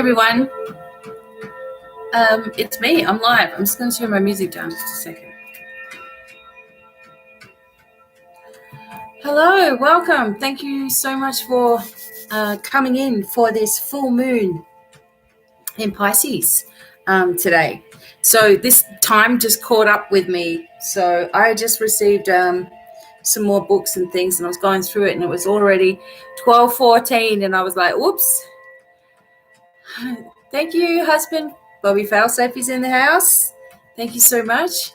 everyone. It's me. I'm live. I'm just going to turn my music down just a second. Hello, welcome. Thank you so much for coming in for this full moon in Pisces today. So this time just caught up with me. So I just received some more books and things, and I was going through it, and it was already 12:14, and I was like, whoops. Thank you, husband. Bobby Failsafe is in the house. Thank you so much.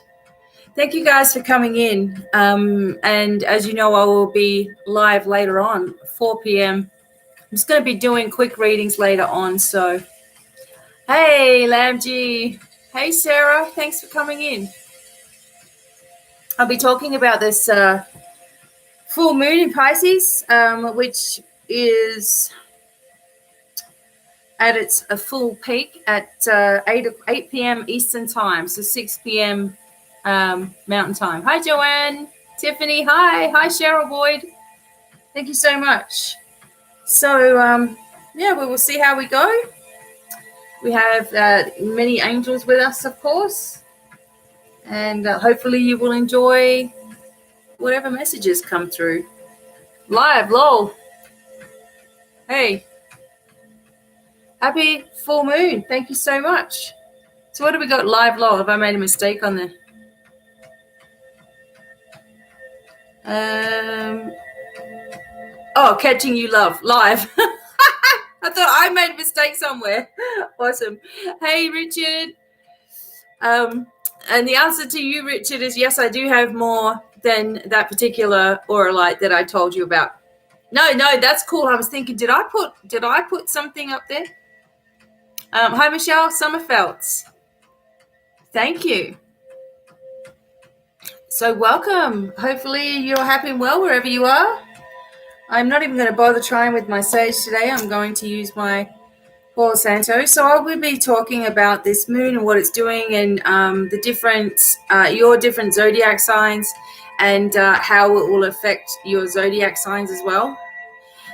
Thank you guys for coming in. And as you know, I will be live later on, 4 p.m. I'm just going to be doing quick readings later on. So, hey, Lamji. Hey, Sarah. Thanks for coming in. I'll be talking about this full moon in Pisces, which is at its full peak at 8 p.m. Eastern time, so 6 p.m. Mountain time. Hi, Joanne. Tiffany, hi. Hi, Cheryl Boyd. Thank you so much. So, yeah, we will see how we go. We have many angels with us, of course, and hopefully you will enjoy whatever messages come through. Live, lol. Hey. Happy full moon. Thank you so much. So what have we got? Live, lol. Have I made a mistake on the... Oh, catching you love. Live. I thought I made a mistake somewhere. Awesome. Hey, Richard. And the answer to you, Richard, is yes, I do have more than that particular aura light that I told you about. No, that's cool. I was thinking, did I put something up there? Hi, Michelle Sommerfeld. Thank you. So welcome. Hopefully you're happy and well wherever you are. I'm not even going to bother trying with my sage today. I'm going to use my Palo Santo. So I will be talking about this moon and what it's doing, and the different, your different zodiac signs, and how it will affect your zodiac signs as well.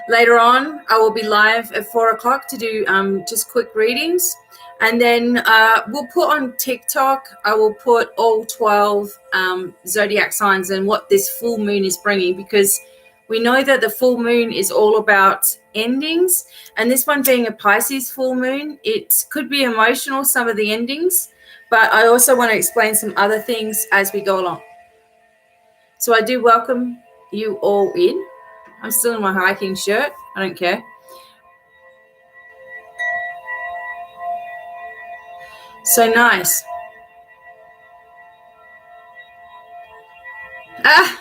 Later on, I will be live at 4 o'clock to do just quick readings. And then we'll put on TikTok, I will put all 12 zodiac signs and what this full moon is bringing, because we know that the full moon is all about endings. And this one being a Pisces full moon, it could be emotional, some of the endings. But I also want to explain some other things as we go along. So I do welcome you all in. I'm still in my hiking shirt. I don't care. So nice.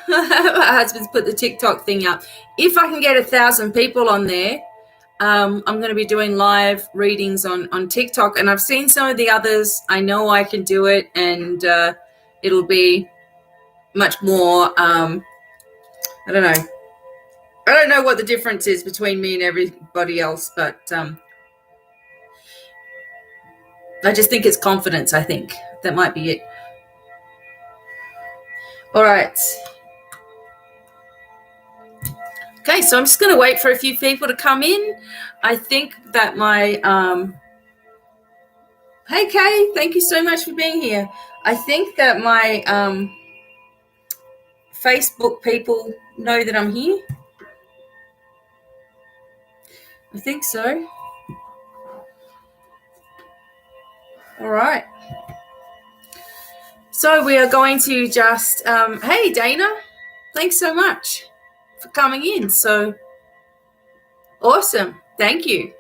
My husband's put the TikTok thing up. If I can get 1,000 people on there, I'm going to be doing live readings on TikTok. And I've seen some of the others. I know I can do it, and it'll be much more, I don't know. I don't know what the difference is between me and everybody else, but I just think it's confidence, I think. That might be it. All right. Okay, so I'm just going to wait for a few people to come in. I think that my... Hey, Kay, thank you so much for being here. I think that my Facebook people know that I'm here. I think so. All right. So we are going to just, hey, Dana, thanks so much for coming in. So awesome. Thank you.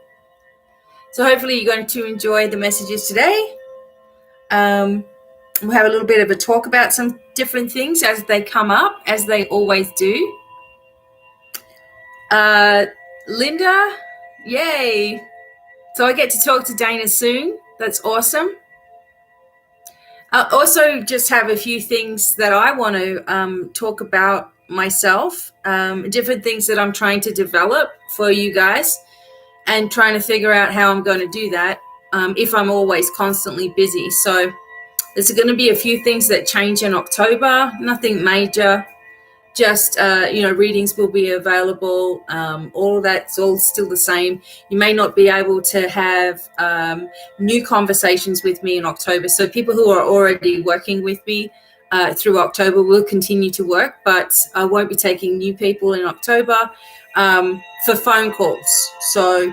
So hopefully you're going to enjoy the messages today. We'll have a little bit of a talk about some different things as they come up, as they always do. Linda, yay. So I get to talk to Dana soon. That's awesome. I also just have a few things that I want to talk about myself, different things that I'm trying to develop for you guys, and trying to figure out how I'm going to do that if I'm always constantly busy. So there's going to be a few things that change in October, nothing major. just readings will be available. All of that's all still the same. You may not be able to have new conversations with me in October. So people who are already working with me through October will continue to work, but I won't be taking new people in October for phone calls. So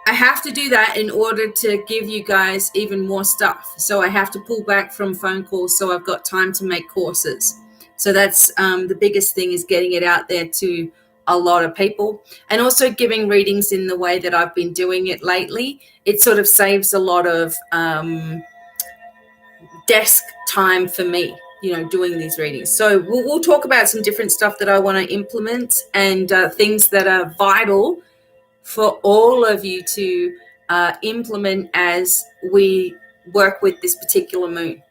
I have to do that in order to give you guys even more stuff. So I have to pull back from phone calls so I've got time to make courses. So that's the biggest thing, is getting it out there to a lot of people, and also giving readings in the way that I've been doing it lately. It sort of saves a lot of desk time for me, doing these readings. So we'll talk about some different stuff that I want to implement, and things that are vital for all of you to implement as we work with this particular moon.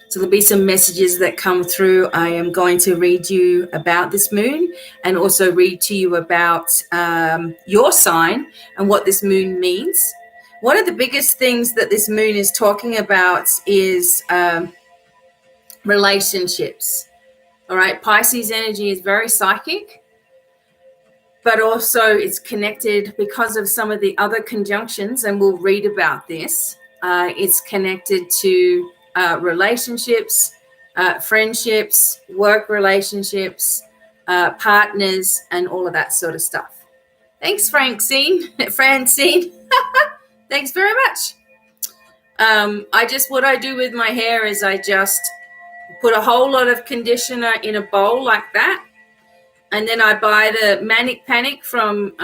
So there'll be some messages that come through. I am going to read you about this moon, and also read to you about your sign and what this moon means. One of the biggest things that this moon is talking about is relationships. All right, Pisces energy is very psychic, but also it's connected because of some of the other conjunctions, and we'll read about this. It's connected to relationships, friendships, work relationships, partners, and all of that sort of stuff. Thanks, Francine. Thanks very much. What I do with my hair is I just put a whole lot of conditioner in a bowl like that. And then I buy the Manic Panic from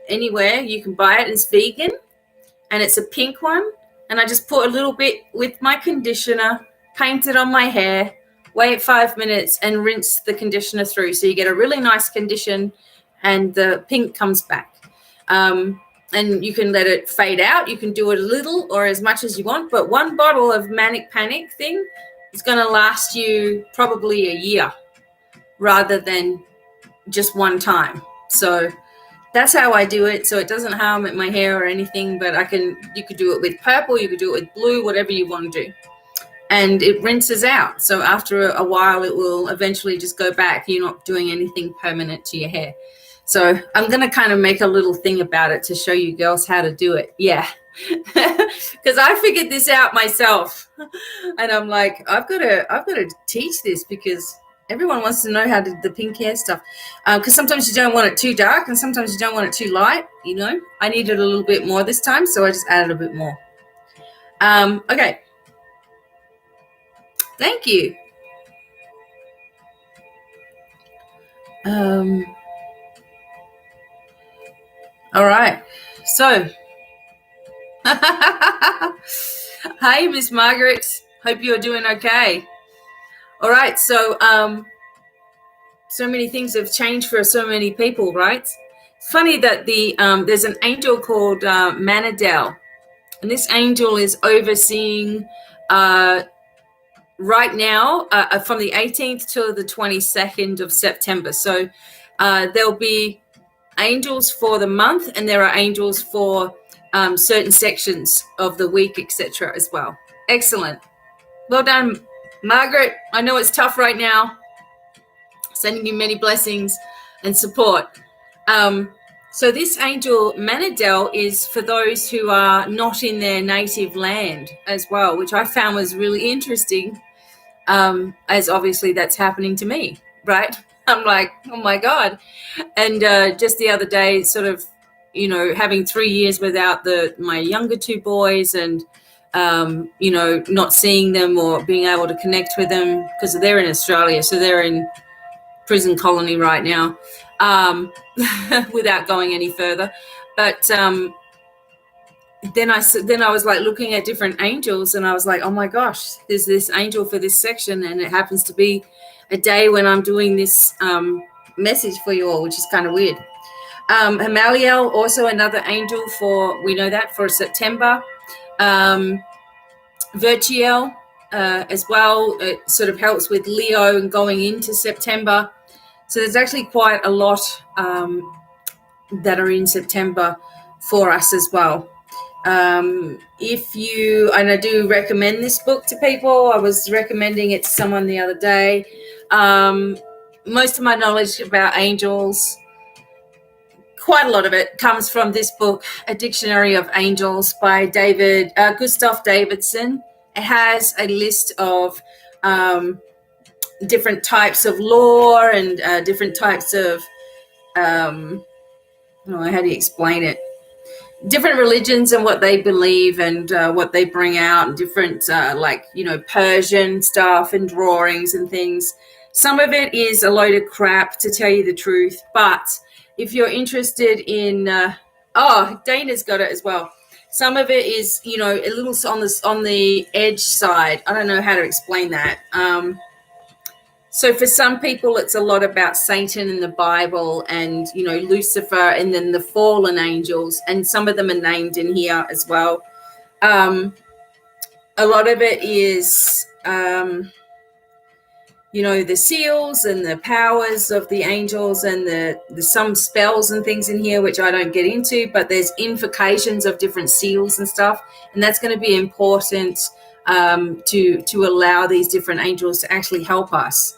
anywhere. You can buy it. It's vegan, and it's a pink one. And I just put a little bit with my conditioner, paint it on my hair, wait 5 minutes, and rinse the conditioner through. So you get a really nice condition, and the pink comes back. And you can let it fade out. You can do it a little or as much as you want. But one bottle of Manic Panic thing is going to last you probably a year rather than just one time. So that's how I do it. So it doesn't harm my hair or anything, but you could do it with purple, you could do it with blue, whatever you want to do. And it rinses out. So after a while, it will eventually just go back. You're not doing anything permanent to your hair. So I'm going to kind of make a little thing about it to show you girls how to do it. Yeah. Because I figured this out myself. And I'm like, I've got to teach this, because everyone wants to know how to do the pink hair stuff. Because sometimes you don't want it too dark, and sometimes you don't want it too light, I needed a little bit more this time, so I just added a bit more. Okay. Thank you. All right. So, hi, Miss Margaret. Hope you're doing okay. All right. So, so many things have changed for so many people, right? It's funny that there's an angel called Manadel, and this angel is overseeing right now from the 18th to the 22nd of September. So there'll be angels for the month, and there are angels for certain sections of the week, etc. as well. Excellent. Well done, Margaret. I know it's tough right now. Sending you many blessings and support. So this angel Manadel is for those who are not in their native land as well, which I found was really interesting, as obviously that's happening to me, right? I'm like, oh my God. And just the other day, sort of, having 3 years without my younger two boys, and not seeing them or being able to connect with them, because they're in Australia, so they're in prison colony right now, without going any further. But then I was like looking at different angels, and I was like, oh my gosh, there's this angel for this section, and it happens to be a day when I'm doing this message for you all, which is kind of weird. Hamaliel, also another angel for September. Virtuel as well, it sort of helps with Leo and going into September. So there's actually quite a lot that are in September for us as well. And I do recommend this book to people. I was recommending it to someone the other day. most of my knowledge about angels, quite a lot of it, comes from this book, A Dictionary of Angels by Gustav Davidson. It has a list of different types of lore and different types of, how do you explain it? Different religions and what they believe and what they bring out, and different Persian stuff and drawings and things. Some of it is a load of crap, to tell you the truth, but if you're interested in Dana's got it as well. Some of it is a little on the edge side. I don't know how to explain that. So for some people, it's a lot about Satan in the Bible and, Lucifer and then the fallen angels. And some of them are named in here as well. A lot of it is, the seals and the powers of the angels and the some spells and things in here, which I don't get into. But there's invocations of different seals and stuff. And that's going to be important to allow these different angels to actually help us.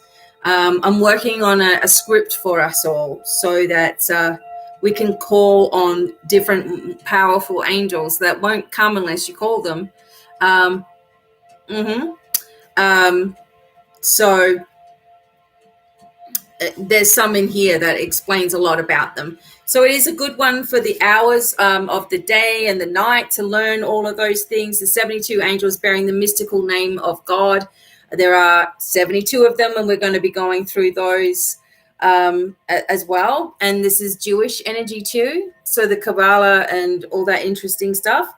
I'm working on a script for us all so that we can call on different powerful angels that won't come unless you call them. So there's some in here that explains a lot about them. So it is a good one for the hours of the day and the night to learn all of those things. The 72 angels bearing the mystical name of God. There are 72 of them, and we're going to be going through those as well. And this is Jewish energy too. So the Kabbalah and all that interesting stuff.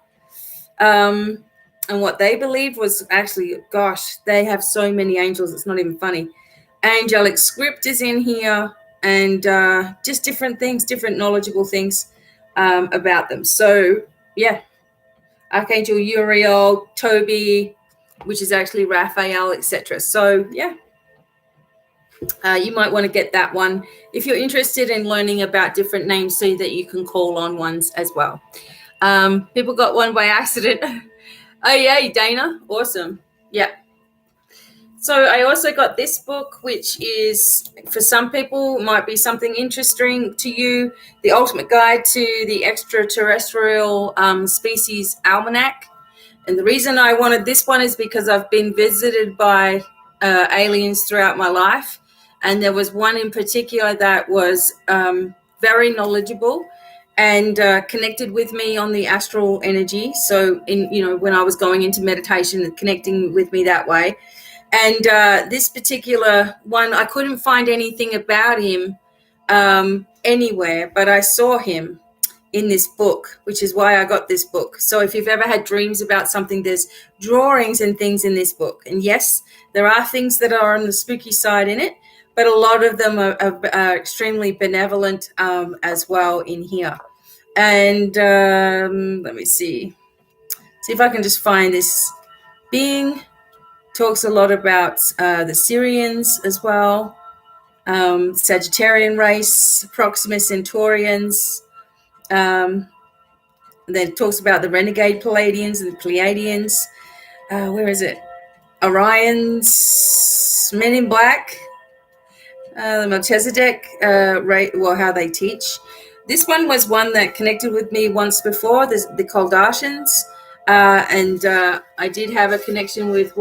And what they believe was actually, gosh, they have so many angels. It's not even funny. Angelic script is in here, and just different things, different knowledgeable things about them. So, yeah, Archangel Uriel, Toby, which is actually Raphael, etc. So, yeah, you might want to get that one if you're interested in learning about different names so that you can call on ones as well. People got one by accident. Oh, yeah, Dana. Awesome. Yeah. So I also got this book, which is, for some people, might be something interesting to you, The Ultimate Guide to the Extraterrestrial Species Almanac. And the reason I wanted this one is because I've been visited by aliens throughout my life. And there was one in particular that was very knowledgeable and connected with me on the astral energy. So, when I was going into meditation and connecting with me that way. And this particular one, I couldn't find anything about him anywhere, but I saw him in this book, which is why I got this book. So if you've ever had dreams about something, there's drawings and things in this book. And yes, there are things that are on the spooky side in it, but a lot of them are extremely benevolent as well in here. And let me see if I can just find this being. Talks a lot about the Syrians as well, Sagittarian race, Proxima Centaurians. Then it talks about the renegade Palladians and the Pleiadians. Where is it? Orion's Men in Black, the Melchizedek, how they teach. This one was one that connected with me once before, the Kardashians. And I did have a connection with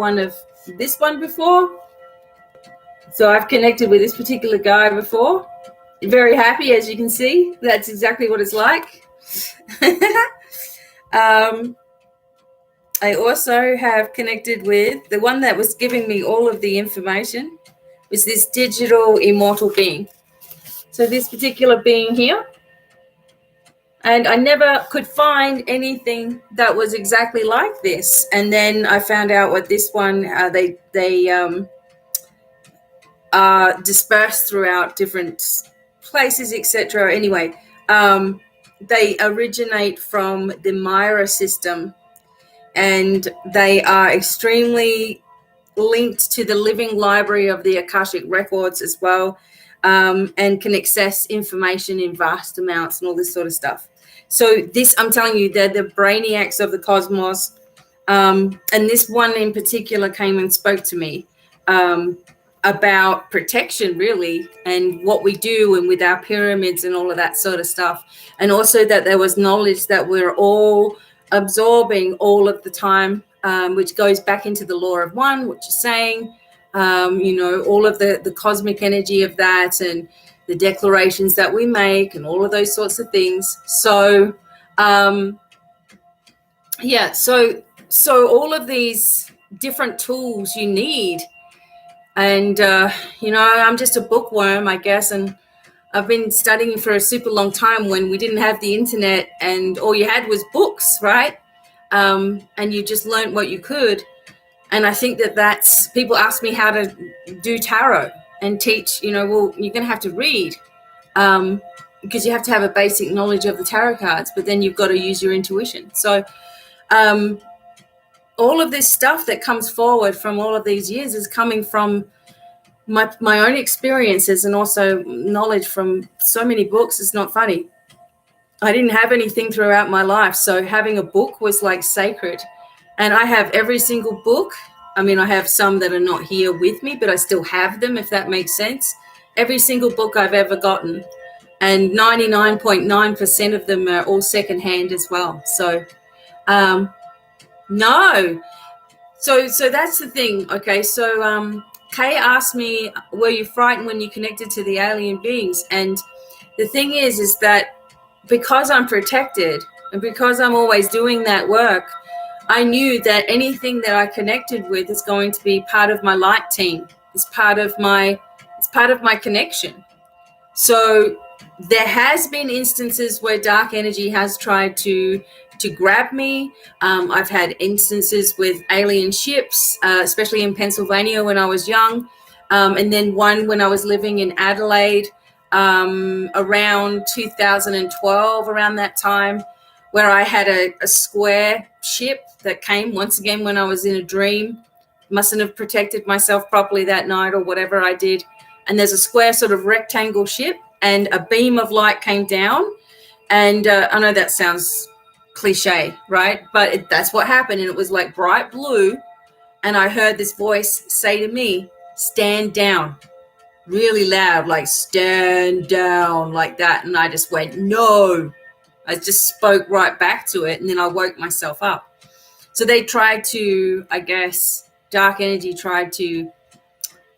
this one before. So I've connected with this particular guy before. Very happy, as you can see. That's exactly what it's like. I also have connected with the one that was giving me all of the information, was this digital immortal being. So this particular being here. And I never could find anything that was exactly like this. And then I found out what this one, they are dispersed throughout different places, etc. Anyway, they originate from the Myra system, and they are extremely linked to the living library of the Akashic records as well, and can access information in vast amounts and all this sort of stuff. So this, I'm telling you, they're the brainiacs of the cosmos. And this one in particular came and spoke to me. about protection, really, and what we do, and with our pyramids and all of that sort of stuff. And also that there was knowledge that we're all absorbing all of the time, which goes back into the law of one, which is saying, all of the cosmic energy of that, and the declarations that we make, and all of those sorts of things. So so all of these different tools you need. And I'm just a bookworm, I guess, and I've been studying for a super long time when we didn't have the internet and all you had was books, right? And you just learned what you could. And I think that's, people ask me how to do tarot and teach, well, you're going to have to read, because you have to have a basic knowledge of the tarot cards, but then you've got to use your intuition. So all of this stuff that comes forward from all of these years is coming from my own experiences, and also knowledge from so many books. It's not funny. I didn't have anything throughout my life, so having a book was like sacred. And I have every single book. I mean, I have some that are not here with me, but I still have them, if that makes sense. Every single book I've ever gotten, and 99.9% of them are all secondhand as well. So no. So that's the thing. Okay, so Kay asked me, were you frightened when you connected to the alien beings? And the thing is that because I'm protected and because I'm always doing that work, I knew that anything that I connected with is going to be part of my light team. It's part of my connection. So there has been instances where dark energy has tried to grab me. I've had instances with alien ships, especially in Pennsylvania when I was young. And then one when I was living in Adelaide around 2012, around that time, where I had a square ship that came once again when I was in a dream. Mustn't have protected myself properly that night or whatever I did. And there's a square sort of rectangle ship, and a beam of light came down. And I know that sounds cliche, right? But that's what happened. And it was like bright blue. And I heard this voice say to me, stand down, really loud, like stand down, like that. And I just went, no. I just spoke right back to it. And then I woke myself up. So they tried to, I guess, dark energy tried to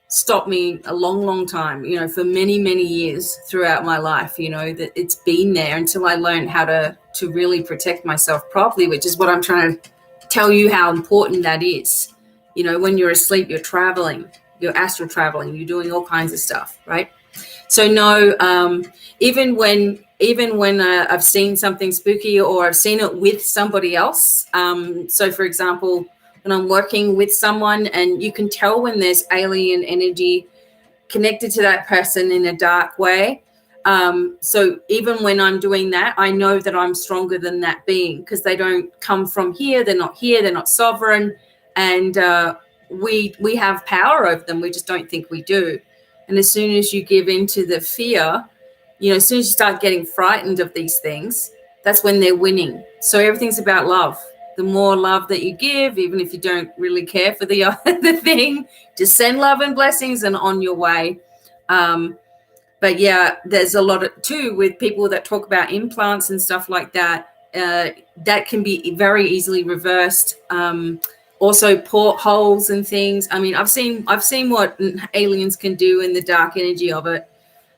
stop me a long time, for many, many years throughout my life, that it's been there until I learned how to really protect myself properly, which is what I'm trying to tell you, how important that is. When you're asleep, you're traveling, you're astral traveling, you're doing all kinds of stuff, right? So no, even when I've seen something spooky or I've seen it with somebody else. So for example, when I'm working with someone, and you can tell when there's alien energy connected to that person in a dark way. So even when I'm doing that, I know that I'm stronger than that being, because they don't come from here. They're not sovereign. And we have power over them. We just don't think we do. And as soon as you give into the fear, as soon as you start getting frightened of these things, that's when they're winning. So everything's about love. The more love that you give, even if you don't really care for the other thing, just send love and blessings and on your way. But yeah, there's a lot too with people that talk about implants and stuff like that. That can be very easily reversed. Also portholes and things. I mean, I've seen what aliens can do in the dark energy of it.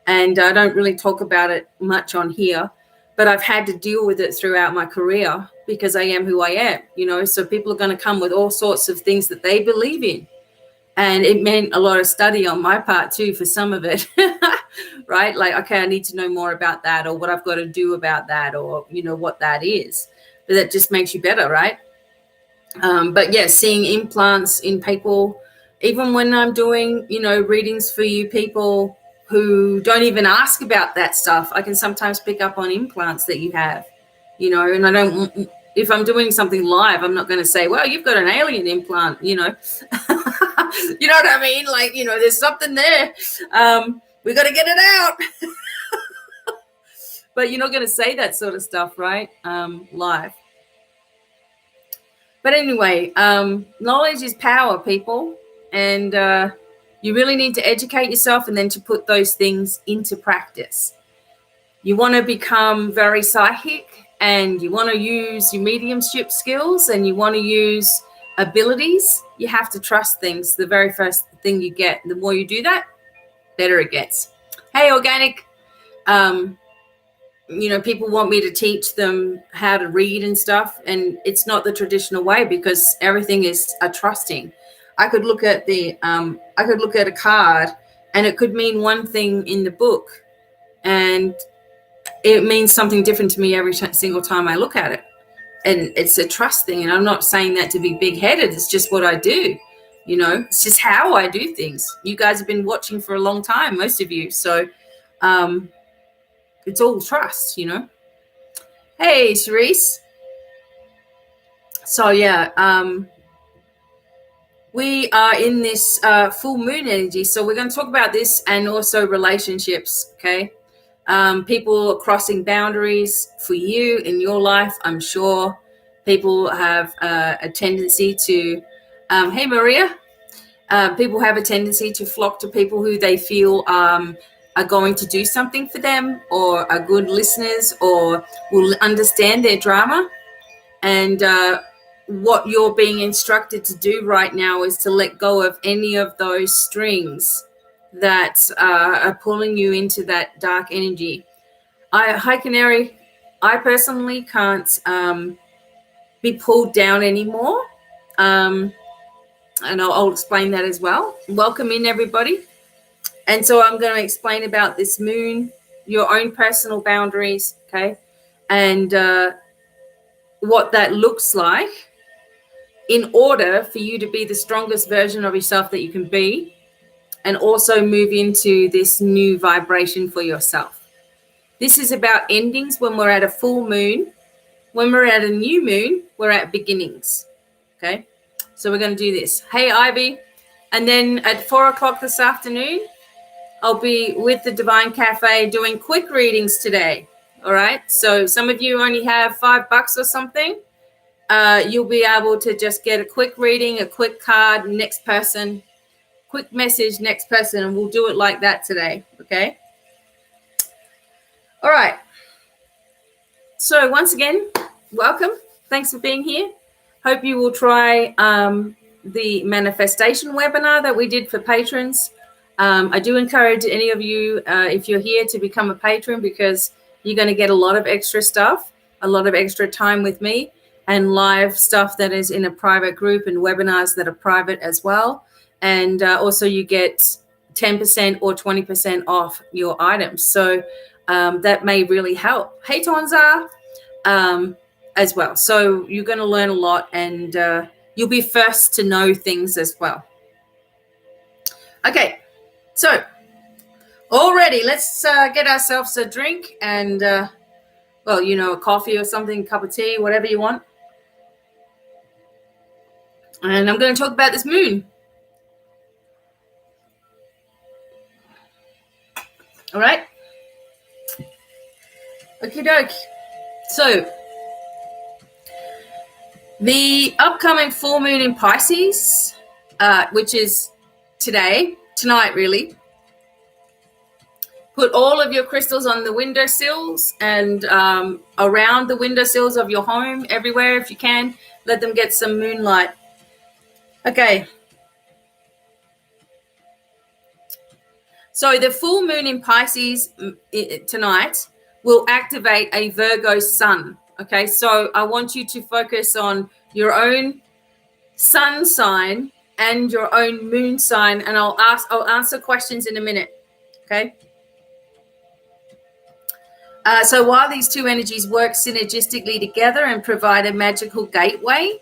And I don't really talk about it much on here, but I've had to deal with it throughout my career because I am who I am, so people are going to come with all sorts of things that they believe in. And it meant a lot of study on my part too for some of it, right? Like, okay, I need to know more about that, or what I've got to do about that, or, what that is. But that just makes you better, right? But yeah, seeing implants in people, even when I'm doing, readings for you people who don't even ask about that stuff, I can sometimes pick up on implants that you have, and I don't, if I'm doing something live, I'm not going to say, well, you've got an alien implant, you know what I mean? Like, there's something there. We got to get it out. But you're not going to say that sort of stuff, right? Live. But anyway, knowledge is power, people. And You really need to educate yourself and then to put those things into practice. You want to become very psychic, and you want to use your mediumship skills, and you want to use abilities. You have to trust things. The very first thing you get, the more you do that, better it gets. Hey, organic. People want me to teach them how to read and stuff, and it's not the traditional way, because everything is a trusting. I could look at a card, and it could mean one thing in the book, and it means something different to me every single time I look at it. And it's a trust thing. And I'm not saying that to be big-headed. It's just what I do. It's just how I do things. You guys have been watching for a long time, most of you. So it's all trust, Hey, Charisse. So, we are in this full moon energy. So we're going to talk about this, and also relationships, okay? People crossing boundaries for you in your life. I'm sure people have a tendency to, hey Maria, people have a tendency to flock to people who they feel are going to do something for them, or are good listeners, or will understand their drama. And what you're being instructed to do right now is to let go of any of those strings that are pulling you into that dark energy. Hi, Canary. I personally can't be pulled down anymore. And I'll explain that as well. Welcome in, everybody. And so I'm going to explain about this moon, your own personal boundaries, okay? And what that looks like in order for you to be the strongest version of yourself that you can be, and also move into this new vibration for yourself. This is about endings when we're at a full moon. When we're at a new moon, we're at beginnings. Okay? So we're going to do this. Hey, Ivy. And then at 4 o'clock this afternoon, I'll be with the Devine Cafe doing quick readings today. All right? So some of you only have $5 or something. You'll be able to just get a quick reading, a quick card, next person. Quick message, next person, and we'll do it like that today, okay? All right. So once again, welcome. Thanks for being here. Hope you will try the manifestation webinar that we did for patrons. I do encourage any of you, if you're here, to become a patron, because you're going to get a lot of extra stuff, a lot of extra time with me, and live stuff that is in a private group, and webinars that are private as well. And also you get 10% or 20% off your items. So that may really help. Hey, Tonza, as well. So you're going to learn a lot, and you'll be first to know things as well. Okay, so already let's get ourselves a drink and, a coffee or something, a cup of tea, whatever you want. And I'm going to talk about this moon. All right. Okie doke. So the upcoming full moon in Pisces, which is tonight really. Put all of your crystals on the windowsills and around the windowsills of your home, everywhere if you can. Let them get some moonlight. Okay. So the full moon in Pisces tonight will activate a Virgo sun. Okay, so I want you to focus on your own sun sign and your own moon sign, and I'll answer questions in a minute. Okay. So while these two energies work synergistically together and provide a magical gateway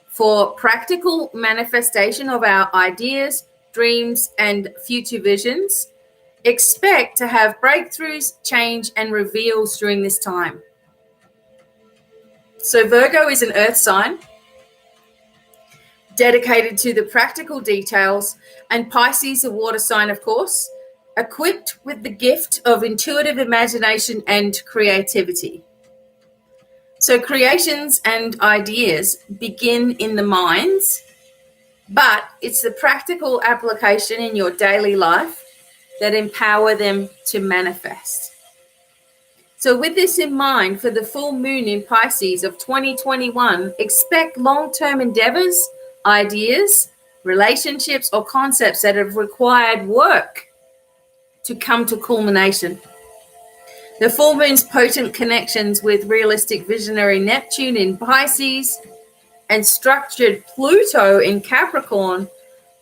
for practical manifestation of our ideas, dreams, and future visions, expect to have breakthroughs, change, and reveals during this time. So Virgo is an earth sign dedicated to the practical details, and Pisces, a water sign, of course, equipped with the gift of intuitive imagination and creativity. So creations and ideas begin in the minds but it's the practical application in your daily life that empower them to manifest. So with this in mind, for the full moon in Pisces of 2021, expect long-term endeavors, ideas, relationships, or concepts that have required work to come to culmination. The full moon's potent connections with realistic visionary Neptune in Pisces and structured Pluto in Capricorn,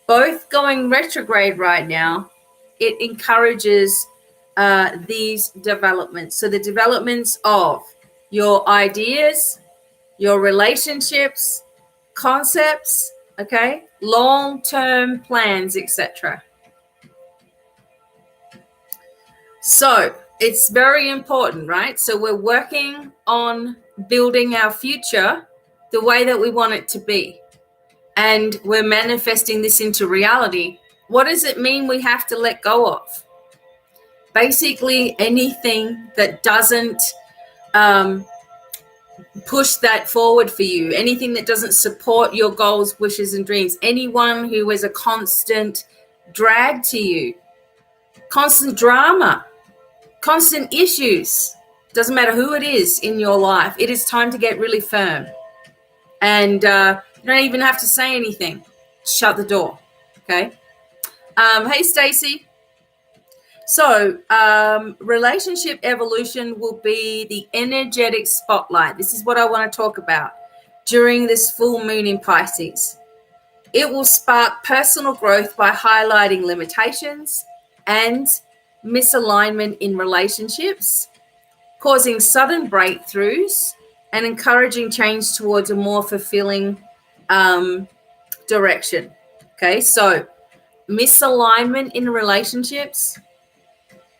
both going retrograde right now, it encourages these developments. So the developments of your ideas, your relationships, concepts, okay, long-term plans, etc. So it's very important, right? So we're working on building our future the way that we want it to be. And we're manifesting this into reality. What does it mean we have to let go of? Basically, anything that doesn't push that forward for you, anything that doesn't support your goals, wishes, and dreams, anyone who is a constant drag to you, constant drama, constant issues, doesn't matter who it is in your life, it is time to get really firm. And you don't even have to say anything. Shut the door, okay? Hey, Stacey. So relationship evolution will be the energetic spotlight. This is what I want to talk about during this full moon in Pisces. It will spark personal growth by highlighting limitations and misalignment in relationships, causing sudden breakthroughs and encouraging change towards a more fulfilling direction. Okay, so misalignment in relationships,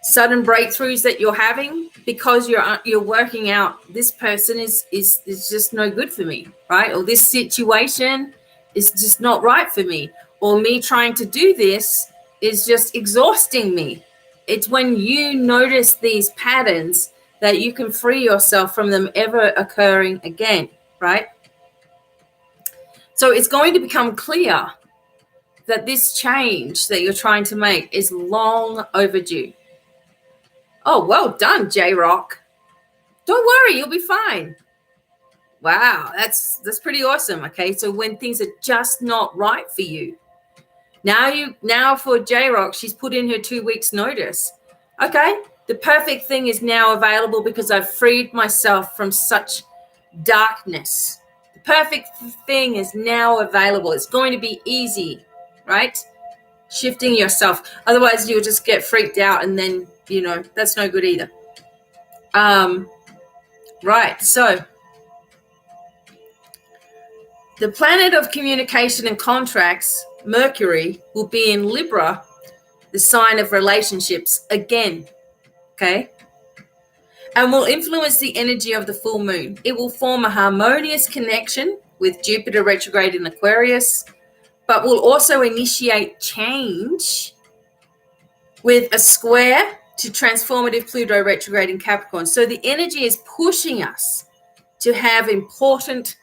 sudden breakthroughs that you're having because you're working out this person is just no good for me, right? Or this situation is just not right for me, or me trying to do this is just exhausting me. It's when you notice these patterns that you can free yourself from them ever occurring again, right? So it's going to become clear that this change that you're trying to make is long overdue. Oh, well done, J-Rock. Don't worry, you'll be fine. Wow, that's pretty awesome. Okay, so when things are just not right for you, now for J-Rock, she's put in her 2 weeks notice. Okay, the perfect thing is now available because I've freed myself from such darkness. The perfect thing is now available. It's going to be easy, right? Shifting yourself. Otherwise, you'll just get freaked out, and then, that's no good either. Right, so the planet of communication and contracts, Mercury, will be in Libra, the sign of relationships again, okay? And will influence the energy of the full moon. It will form a harmonious connection with Jupiter retrograde in Aquarius, but will also initiate change with a square to transformative Pluto retrograde in Capricorn. So the energy is pushing us to have important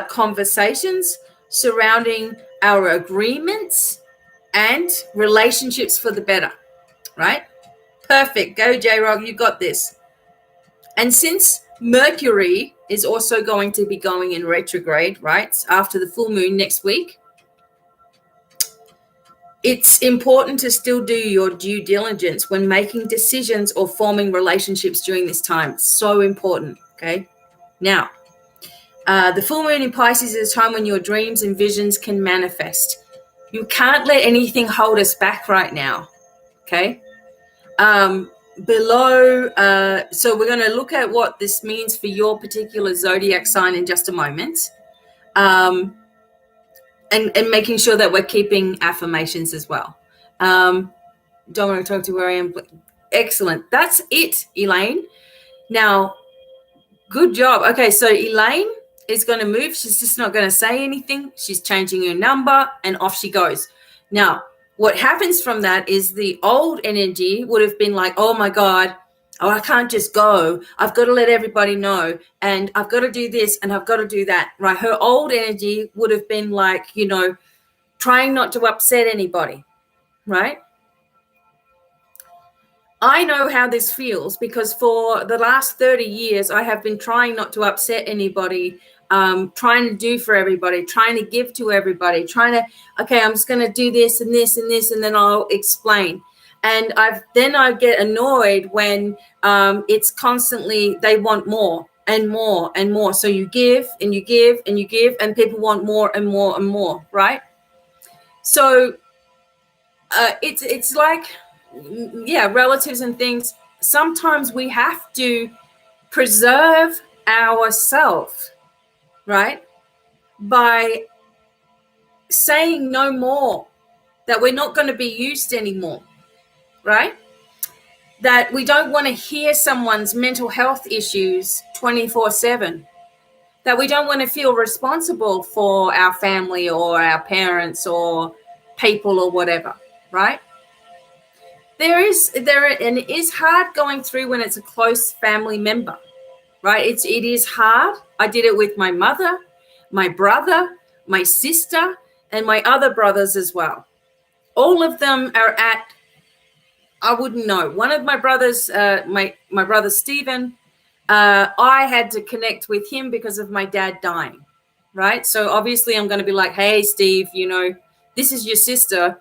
conversations surrounding our agreements and relationships for the better, right? Perfect. Go, J-Rock. You got this. And since Mercury is also going to be going in retrograde, right, after the full moon next week, it's important to still do your due diligence when making decisions or forming relationships during this time. So important, okay? Now, the full moon in Pisces is a time when your dreams and visions can manifest. You can't let anything hold us back right now, okay? So we're going to look at what this means for your particular zodiac sign in just a moment. And making sure that we're keeping affirmations as well. Don't want to talk to where I am. Excellent. That's it, Elaine. Now, good job. Okay, so Elaine is going to move. She's just not going to say anything. She's changing her number, and off she goes. Now, what happens from that is the old energy would have been like, oh, my God, I can't just go. I've got to let everybody know, and I've got to do this, and I've got to do that, right? Her old energy would have been like, trying not to upset anybody, right? I know how this feels because for the last 30 years, I have been trying not to upset anybody, trying to do for everybody, trying to give to everybody, okay, I'm just going to do this and this and this, and then I'll explain. And I get annoyed when it's constantly, they want more and more and more. So you give and you give and you give, and people want more and more and more, right? So it's like, yeah, relatives and things. Sometimes we have to preserve ourselves, right, by saying no more, that we're not going to be used anymore, right? That we don't want to hear someone's mental health issues 24/7, that we don't want to feel responsible for our family or our parents or people or whatever, right? And it is hard going through when it's a close family member, right? It is hard. I did it with my mother, my brother, my sister, and my other brothers as well. All of them are at, I wouldn't know. One of my brothers, my brother Stephen, I had to connect with him because of my dad dying, right? So obviously I'm going to be like, hey, Steve, this is your sister.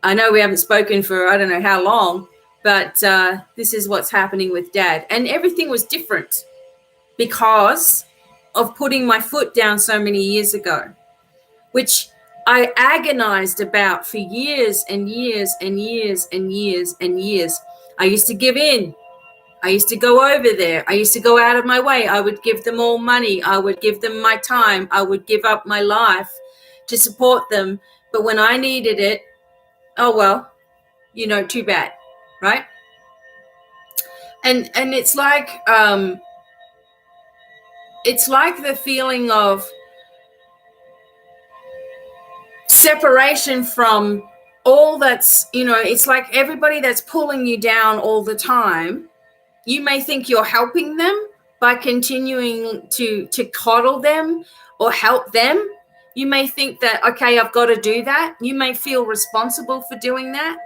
I know we haven't spoken for I don't know how long, but this is what's happening with Dad. And everything was different because of putting my foot down so many years ago, which I agonized about for years and years and years and years and years. I used to give in. I used to go over there. I used to go out of my way. I would give them all money. I would give them my time. I would give up my life to support them. But when I needed it, oh, well, too bad, right? And it's like the feeling of separation from all that's, it's like everybody that's pulling you down all the time. You may think you're helping them by continuing to coddle them or help them. You may think that, okay, I've got to do that. You may feel responsible for doing that.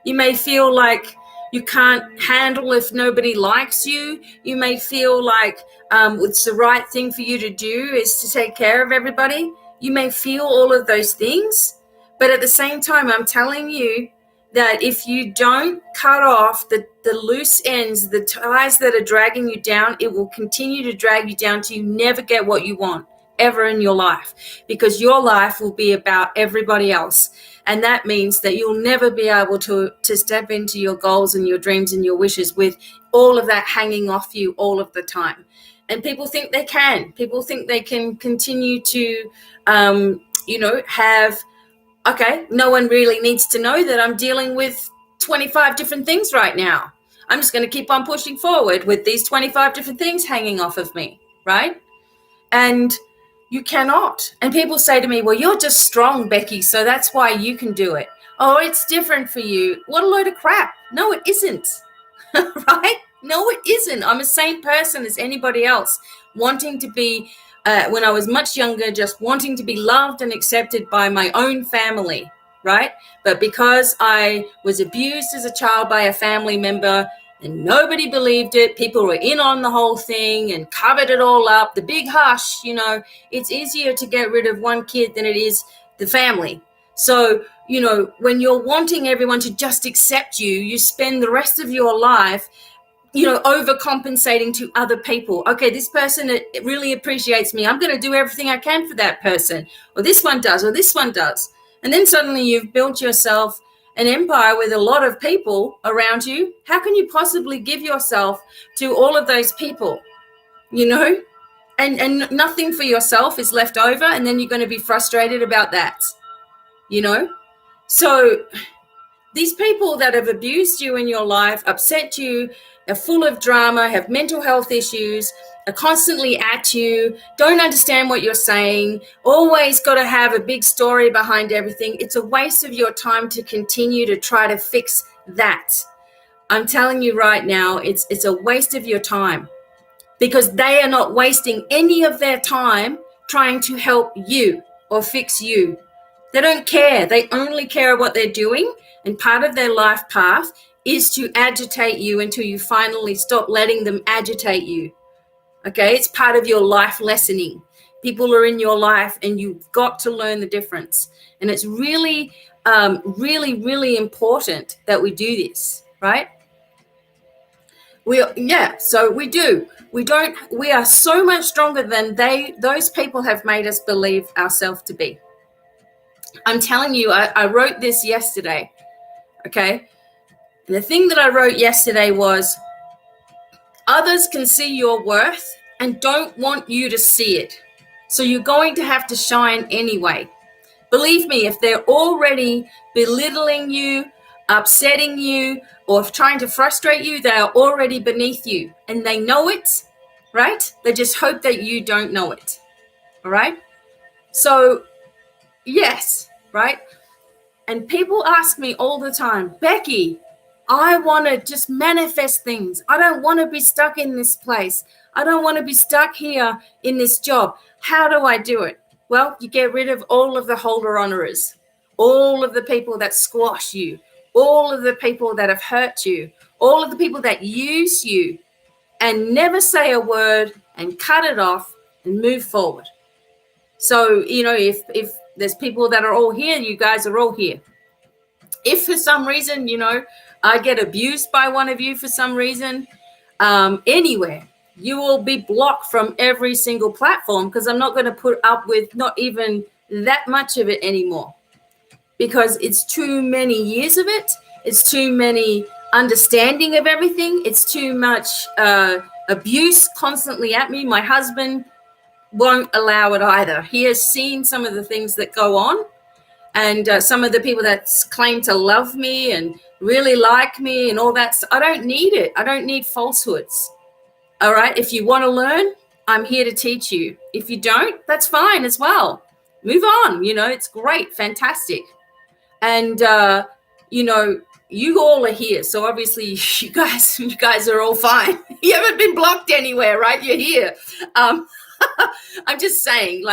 You may feel like you can't handle if nobody likes you. You may feel like it's the right thing for you to do is to take care of everybody. You may feel all of those things. But at the same time, I'm telling you that if you don't cut off the loose ends, the ties that are dragging you down, it will continue to drag you down till you never get what you want ever in your life, because your life will be about everybody else. And that means that you'll never be able to step into your goals and your dreams and your wishes with all of that hanging off you all of the time. And people think they can. People think they can continue to, have, okay, no one really needs to know that I'm dealing with 25 different things right now. I'm just going to keep on pushing forward with these 25 different things hanging off of me, right? And you cannot. And people say to me, well, you're just strong, Becky, so that's why you can do it. Oh, it's different for you. What a load of crap. No, it isn't. Right? No, it isn't. I'm the same person as anybody else, wanting to be, when I was much younger, just wanting to be loved and accepted by my own family, right? But because I was abused as a child by a family member, and nobody believed it. People were in on the whole thing and covered it all up. The big hush, it's easier to get rid of one kid than it is the family. So, when you're wanting everyone to just accept you, you spend the rest of your life, overcompensating to other people. Okay, this person it really appreciates me. I'm going to do everything I can for that person. Or this one does, or this one does. And then suddenly you've built yourself an empire with a lot of people around you. How can you possibly give yourself to all of those people, and nothing for yourself is left over, and then you're going to be frustrated about that, So these people that have abused you in your life, upset you, are full of drama, have mental health issues, are constantly at you, don't understand what you're saying, always got to have a big story behind everything. It's a waste of your time to continue to try to fix that. I'm telling you right now, it's a waste of your time, because they are not wasting any of their time trying to help you or fix you. They don't care. They only care what they're doing. And part of their life path is to agitate you until you finally stop letting them agitate you. Okay, it's part of your life lessoning. People are in your life and you've got to learn the difference. And it's really, really important that we do this, right? So we do. We are so much stronger than those people have made us believe ourselves to be. I'm telling you, I wrote this yesterday, okay? And the thing that I wrote yesterday was, others can see your worth and don't want you to see it. So you're going to have to shine anyway. Believe me, if they're already belittling you, upsetting you, or trying to frustrate you, they are already beneath you. And they know it, right? They just hope that you don't know it, all right? So, yes, right? And people ask me all the time, Becky, I want to just manifest things. I don't want to be stuck in this place. I don't want to be stuck here in this job. How do I do it? Well, you get rid of all of the holder-honorers, all of the people that squash you, all of the people that have hurt you, all of the people that use you, and never say a word and cut it off and move forward. So, if there's people that are all here, you guys are all here. If for some reason, I get abused by one of you for some reason, anywhere, you will be blocked from every single platform, because I'm not going to put up with not even that much of it anymore, because it's too many years of it. It's too many understanding of everything. It's too much abuse constantly at me. My husband won't allow it either. He has seen some of the things that go on, and some of the people that claim to love me and really like me and all that. I don't need it. I don't need falsehoods. All right. If you want to learn, I'm here to teach you. If you don't, that's fine as well. Move on. It's great. Fantastic. And, you all are here. So obviously you guys are all fine. You haven't been blocked anywhere, right? You're here. I'm just saying,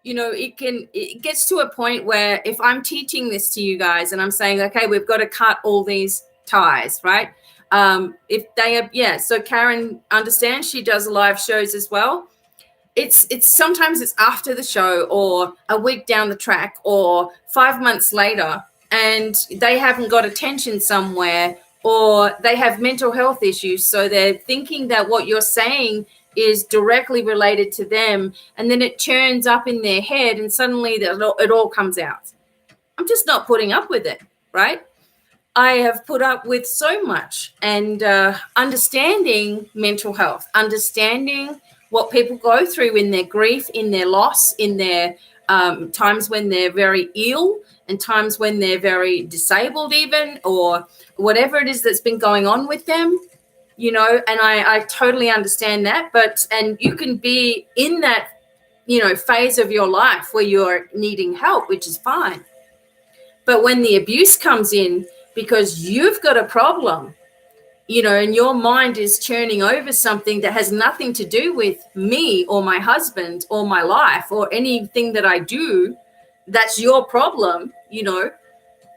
it gets to a point where if I'm teaching this to you guys and I'm saying, okay, we've got to cut all these ties, right? If they are, so Karen understands, she does live shows as well. It's sometimes it's after the show or a week down the track or 5 months later, and they haven't got attention somewhere, or they have mental health issues. So they're thinking that what you're saying is directly related to them, and then it churns up in their head and suddenly it all comes out. I'm just not putting up with it, right? I have put up with so much, and understanding mental health, understanding what people go through in their grief, in their loss, in their times when they're very ill, and times when they're very disabled even, or whatever it is that's been going on with them. And I totally understand that. And you can be in that, phase of your life where you're needing help, which is fine. But when the abuse comes in because you've got a problem, and your mind is churning over something that has nothing to do with me or my husband or my life or anything that I do, that's your problem,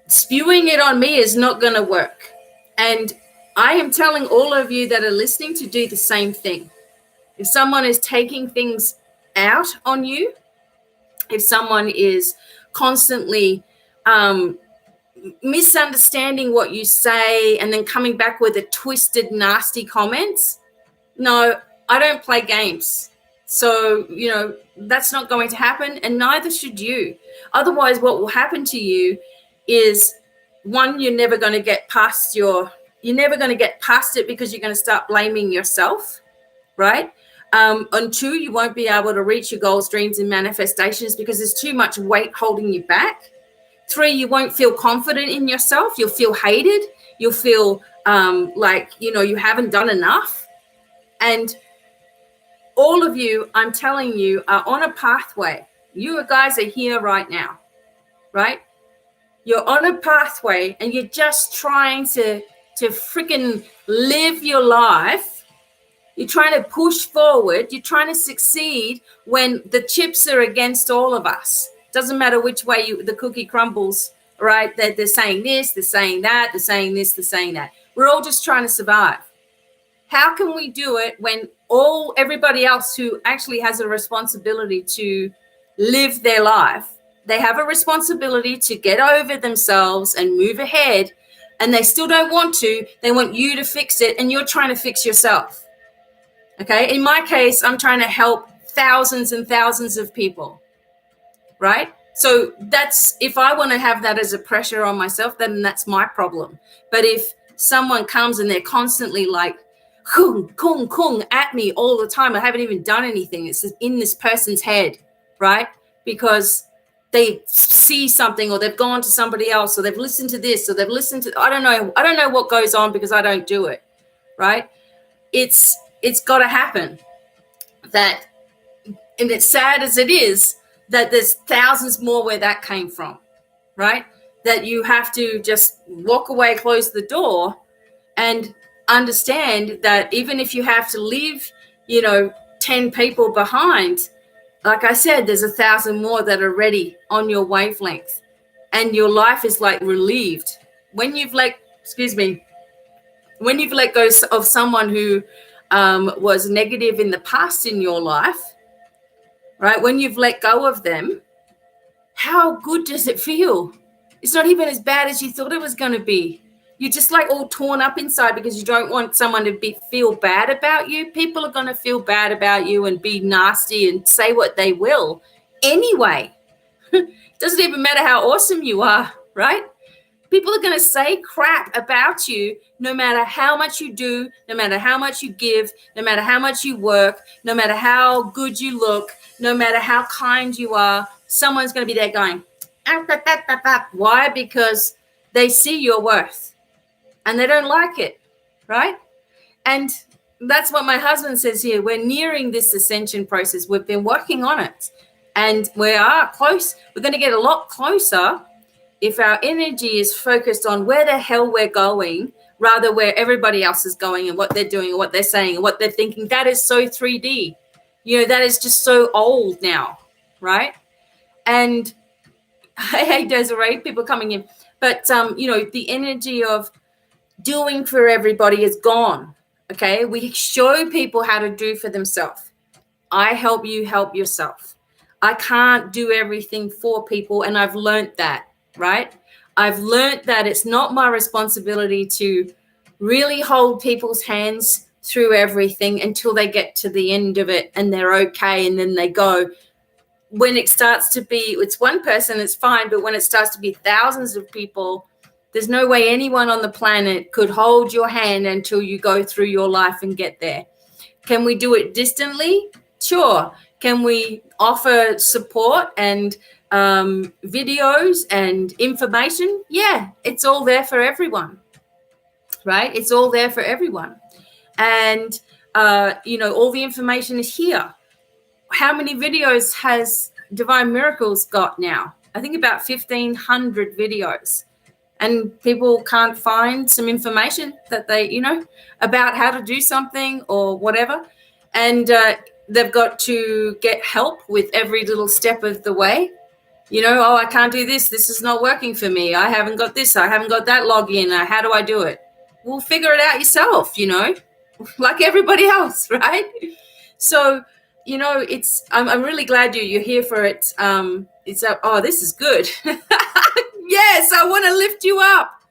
spewing it on me is not going to work. And I am telling all of you that are listening to do the same thing. If someone is taking things out on you, if someone is constantly misunderstanding what you say and then coming back with a twisted, nasty comments, no, I don't play games. So, that's not going to happen, and neither should you. Otherwise, what will happen to you is, one, you're never going to get past it because you're going to start blaming yourself, right? And two, you won't be able to reach your goals, dreams, and manifestations because there's too much weight holding you back. 3, you won't feel confident in yourself. You'll feel hated. You'll feel like, you haven't done enough. And all of you, I'm telling you, are on a pathway. You guys are here right now, right? You're on a pathway and you're just trying to freaking live your life. You're trying to push forward. You're trying to succeed when the chips are against all of us. Doesn't matter which way the cookie crumbles, right? They're saying this, they're saying that, they're saying this, they're saying that. We're all just trying to survive. How can we do it when everybody else who actually has a responsibility to live their life, they have a responsibility to get over themselves and move ahead, and they still don't want to? They want you to fix it, and you're trying to fix yourself. Okay, in my case, I'm trying to help thousands and thousands of people, right? So if I want to have that as a pressure on myself, then that's my problem. But if someone comes and they're constantly like, kung, kung, kung at me all the time, I haven't even done anything. It's in this person's head, right? Because they see something, or they've gone to somebody else, or they've listened to this, or they've listened to, I don't know what goes on because I don't do it, right? It's got to happen. And it's sad as it is, that there's thousands more where that came from, right? That you have to just walk away, close the door, and understand that even if you have to leave, 10 people behind, like I said, there's 1,000 more that are ready on your wavelength, and your life is like relieved. When you've let go of someone who was negative in the past in your life, right? When you've let go of them, how good does it feel? It's not even as bad as you thought it was going to be. You're just like all torn up inside because you don't want someone to feel bad about you. People are going to feel bad about you and be nasty and say what they will anyway. It doesn't even matter how awesome you are, right? People are going to say crap about you no matter how much you do, no matter how much you give, no matter how much you work, no matter how good you look, no matter how kind you are. Someone's going to be there going, why? Because they see your worth and they don't like it, right? And that's what my husband says here. We're nearing this ascension process. We've been working on it, and we are close. We're going to get a lot closer if our energy is focused on where the hell we're going, rather where everybody else is going and what they're doing and what they're saying and what they're thinking. That is so 3D. That is just so old now, right? And hey, Desiree, people coming in. But, the energy of doing for everybody is gone, okay? We show people how to do for themselves. I help you help yourself. I can't do everything for people, and I've learned that, right? I've learned that it's not my responsibility to really hold people's hands through everything until they get to the end of it and they're okay, and then they go. When it starts to be, it's one person, it's fine, but when it starts to be thousands of people, there's no way anyone on the planet could hold your hand until you go through your life and get there. Can we do it distantly? Sure. Can we offer support and videos and information? Yeah, it's all there for everyone, right? It's all there for everyone. And, all the information is here. How many videos has Divine Miracles got now? I think about 1,500 videos. And people can't find some information that they, about how to do something or whatever. And they've got to get help with every little step of the way. I can't do this. This is not working for me. I haven't got this. I haven't got that login. How do I do it? Well, figure it out yourself, like everybody else, right? So, I'm really glad you're here for it. This is good. Yes, I want to lift you up.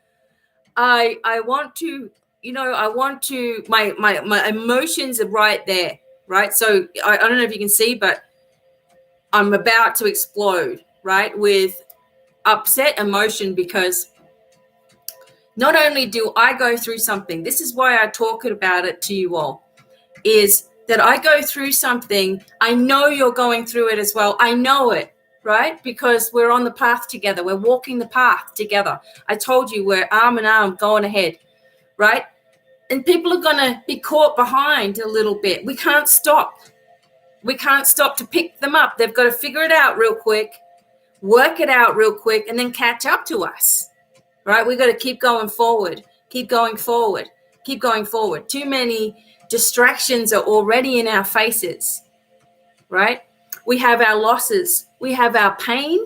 I want to, my emotions are right there, right? So I don't know if you can see, but I'm about to explode, right? With upset emotion, because not only do I go through something, this is why I talk about it to you all, is that I go through something. I know you're going through it as well. I know it, right? Because we're on the path together. We're walking the path together. I told you we're arm in arm going ahead, right? And people are going to be caught behind a little bit. We can't stop. We can't stop to pick them up. They've got to figure it out real quick, work it out real quick, and then catch up to us, right? We've got to keep going forward, keep going forward, keep going forward. Too many distractions are already in our faces, right? We have our losses. We have our pain.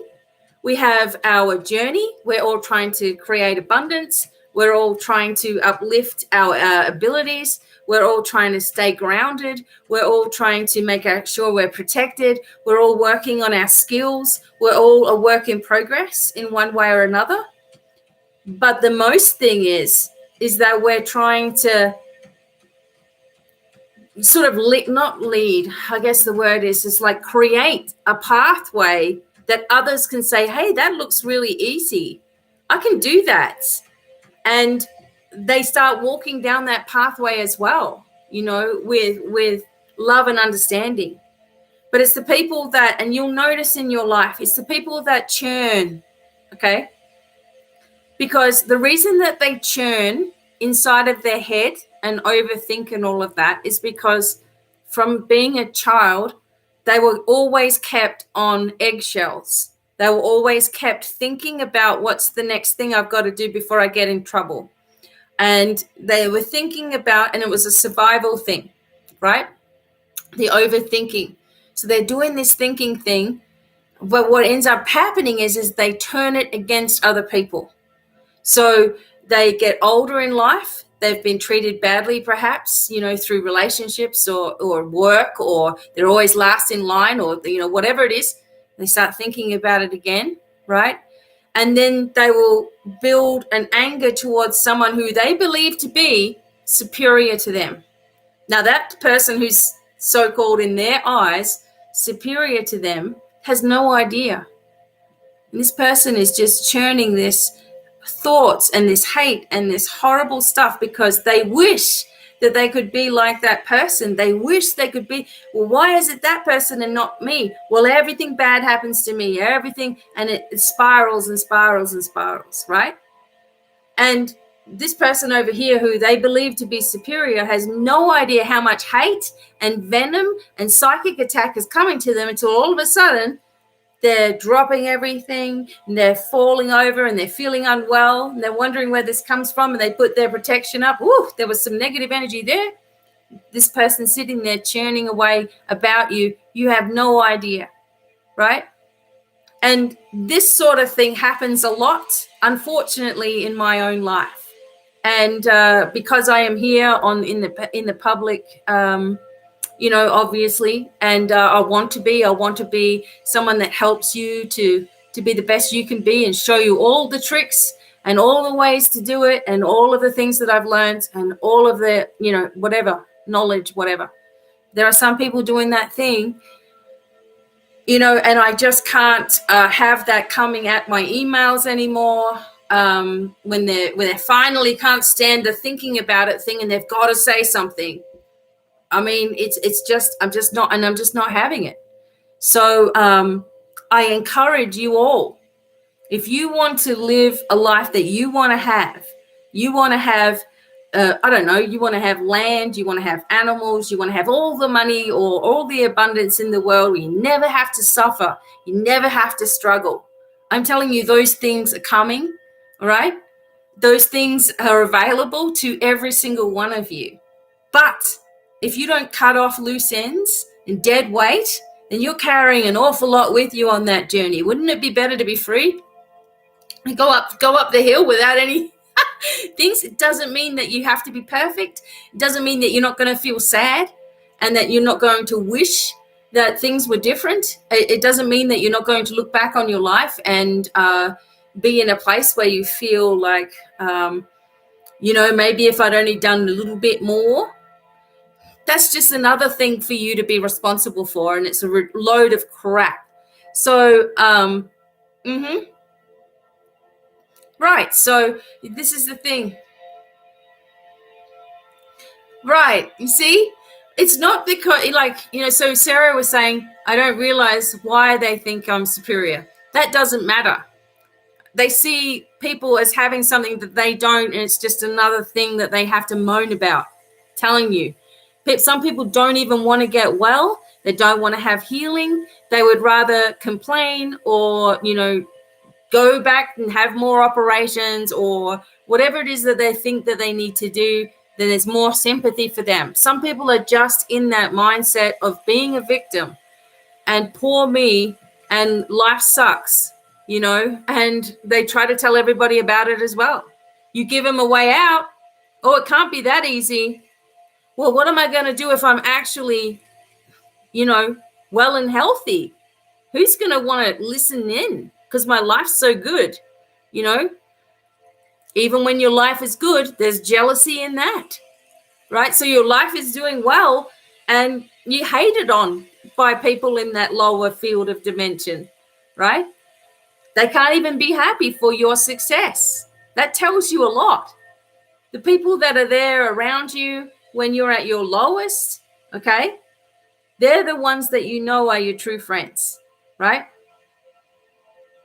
We have our journey. We're all trying to create abundance. We're all trying to uplift our abilities. We're all trying to stay grounded. We're all trying to make sure we're protected. We're all working on our skills. We're all a work in progress in one way or another. But the most thing is that we're trying to sort of not lead, I guess the word is like create a pathway that others can say, hey, that looks really easy. I can do that. And they start walking down that pathway as well, you know, with love and understanding. But it's the people that, and you'll notice in your life, it's the people that churn, okay? Because the reason that they churn inside of their head and overthink and all of that is because from being a child, they were always kept on eggshells. They were always kept thinking about what's the next thing I've got to do before I get in trouble. And they were thinking about, and it was a survival thing, right? The overthinking. So they're doing this thinking thing, but what ends up happening is they turn it against other people. So they get older in life. They've been treated badly, perhaps, you know, through relationships or work, or they're always last in line, or, you know, whatever it is. They start thinking about it again, right? And then they will build an anger towards someone who they believe to be superior to them. Now, that person who's so-called in their eyes superior to them has no idea. And this person is just churning this thoughts and this hate and this horrible stuff because they wish that they could be like that person. They wish they could be, well, why is it that person and not me? Well, everything bad happens to me, everything, and it spirals and spirals and spirals, right? And this person over here who they believe to be superior has no idea how much hate and venom and psychic attack is coming to them until all of a sudden they're dropping everything and they're falling over and they're feeling unwell and they're wondering where this comes from, and they put their protection up. Ooh, there was some negative energy there. This person sitting there churning away about you, you have no idea, right? And this sort of thing happens a lot, unfortunately, in my own life. And because I am here in the public, you know, obviously, and I want to be someone that helps you to be the best you can be and show you all the tricks and all the ways to do it and all of the things that I've learned and all of the, you know, whatever, knowledge, whatever. There are some people doing that thing, you know, and I just can't have that coming at my emails anymore. When they finally can't stand the thinking about it thing and they've got to say something. I mean, I'm just not having it. So I encourage you all, if you want to live a life that you want to have, you want to have, I don't know, you want to have land, you want to have animals, you want to have all the money or all the abundance in the world, where you never have to suffer, you never have to struggle. I'm telling you, those things are coming, all right? Those things are available to every single one of you. But if you don't cut off loose ends and dead weight, then you're carrying an awful lot with you on that journey. Wouldn't it be better to be free? Go up the hill without any things. It doesn't mean that you have to be perfect. It doesn't mean that you're not going to feel sad and that you're not going to wish that things were different. It doesn't mean that you're not going to look back on your life and be in a place where you feel like, you know, maybe if I'd only done a little bit more. That's just another thing for you to be responsible for, and it's a load of crap. So, right. So this is the thing. Right. You see, it's not because, like, you know, so Sarah was saying, I don't realize why they think I'm superior. That doesn't matter. They see people as having something that they don't, and it's just another thing that they have to moan about. Telling you. Some people don't even want to get well. They don't want to have healing. They would rather complain or, you know, go back and have more operations or whatever it is that they think that they need to do. Then there's more sympathy for them. Some people are just in that mindset of being a victim and poor me and life sucks. and they try to tell everybody about it as well. You give them a way out. Oh, it can't be that easy. Well, what am I going to do if I'm actually, well and healthy? Who's going to want to listen in? Because my life's so good, Even when your life is good, there's jealousy in that, right? So your life is doing well and you hated on by people in that lower field of dimension, right? They can't even be happy for your success. That tells you a lot. The people that are there around you when you're at your lowest, okay, they're the ones that are your true friends, right?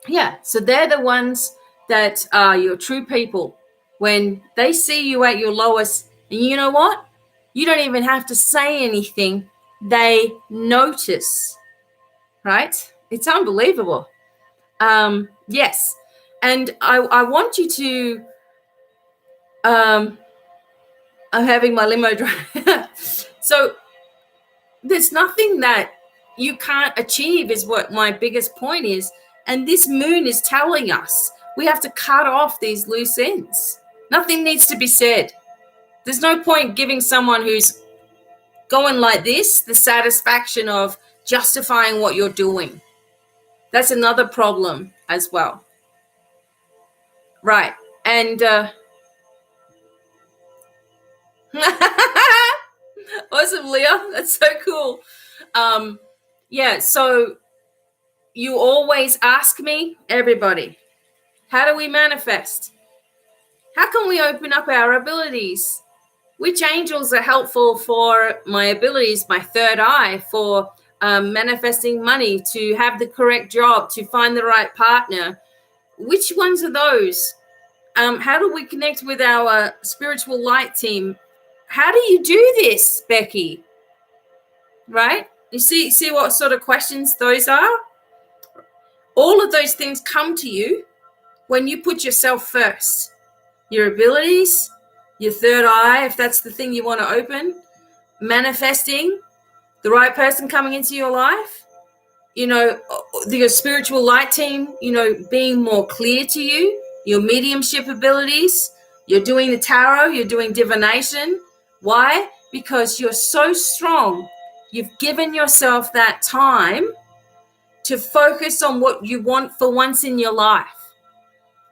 Yeah, so they're the ones that are your true people. When they see you at your lowest, and you know what? You don't even have to say anything. They notice, right? It's unbelievable. Yes. And I want you to, I'm having my limo drive. So there's nothing that you can't achieve is what my biggest point is. And this moon is telling us we have to cut off these loose ends. Nothing needs to be said. There's no point giving someone who's going like this the satisfaction of justifying what you're doing. That's another problem as well. Right. And awesome, Leah. That's so cool. Yeah, so you always ask me, everybody, how do we manifest? How can we open up our abilities? Which angels are helpful for my abilities, my third eye, for manifesting money, to have the correct job, to find the right partner? Which ones are those? How do we connect with our spiritual light team? How do you do this, Becky? Right? You see what sort of questions those are? All of those things come to you when you put yourself first. Your abilities, your third eye, if that's the thing you want to open, manifesting the right person coming into your life, your spiritual light team, being more clear to you, your mediumship abilities, you're doing the tarot, you're doing divination. Why? Because you're so strong. You've given yourself that time to focus on what you want for once in your life.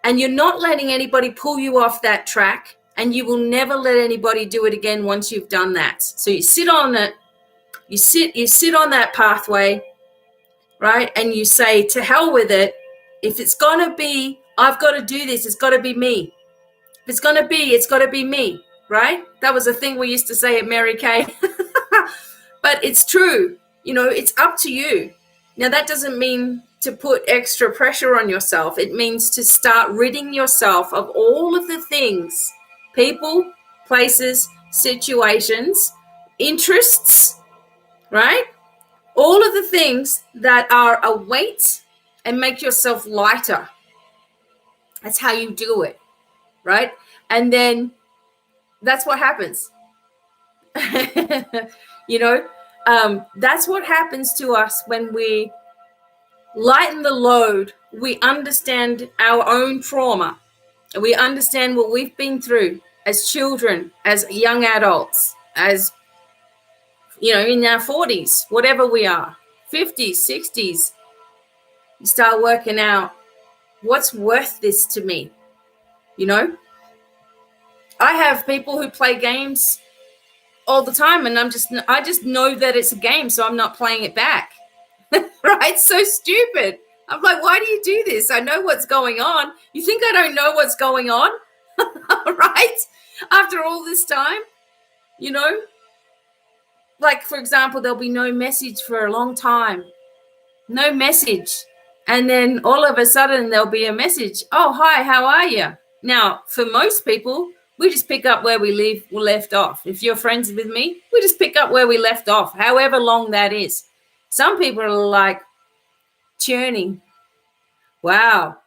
And you're not letting anybody pull you off that track, and you will never let anybody do it again once you've done that. So you sit on it, you sit on that pathway, right? And you say, to hell with it. If it's going to be, I've got to do this, it's got to be me. If it's going to be, it's got to be me, right? That was a thing we used to say at Mary Kay. But it's true. It's up to you. Now, that doesn't mean to put extra pressure on yourself. It means to start ridding yourself of all of the things, people, places, situations, interests, right? All of the things that are a weight, and make yourself lighter. That's how you do it, right? And then that's what happens. That's what happens to us when we lighten the load. We understand our own trauma. We understand what we've been through as children, as young adults, as, in our 40s, whatever we are, 50s, 60s. You start working out, what's worth this to me? I have people who play games all the time, and I just know that it's a game, so I'm not playing it back. Right? So stupid. I'm like, why do you do this? I know what's going on. You think I don't know what's going on? Right? After all this time, like, for example, there'll be no message for a long time. No message. And then all of a sudden there'll be a message. Oh, hi, how are you? Now, for most people, we just pick up where we left off. If you're friends with me, we just pick up where we left off, however long that is. Some people are like churning. Wow,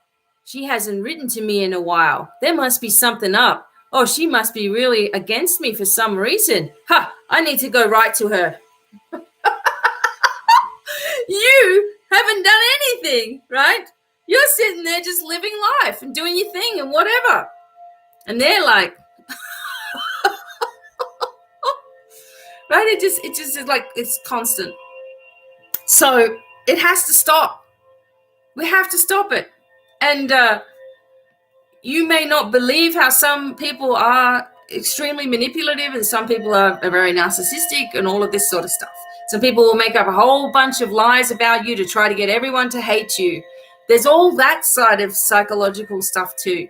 she hasn't written to me in a while. There must be something up. Oh, she must be really against me for some reason. I need to go write to her. You haven't done anything, right? You're sitting there just living life and doing your thing and whatever. And they're like, right? It just is like, it's constant. So it has to stop. We have to stop it. And you may not believe how some people are extremely manipulative and some people are very narcissistic and all of this sort of stuff. Some people will make up a whole bunch of lies about you to try to get everyone to hate you. There's all that side of psychological stuff too.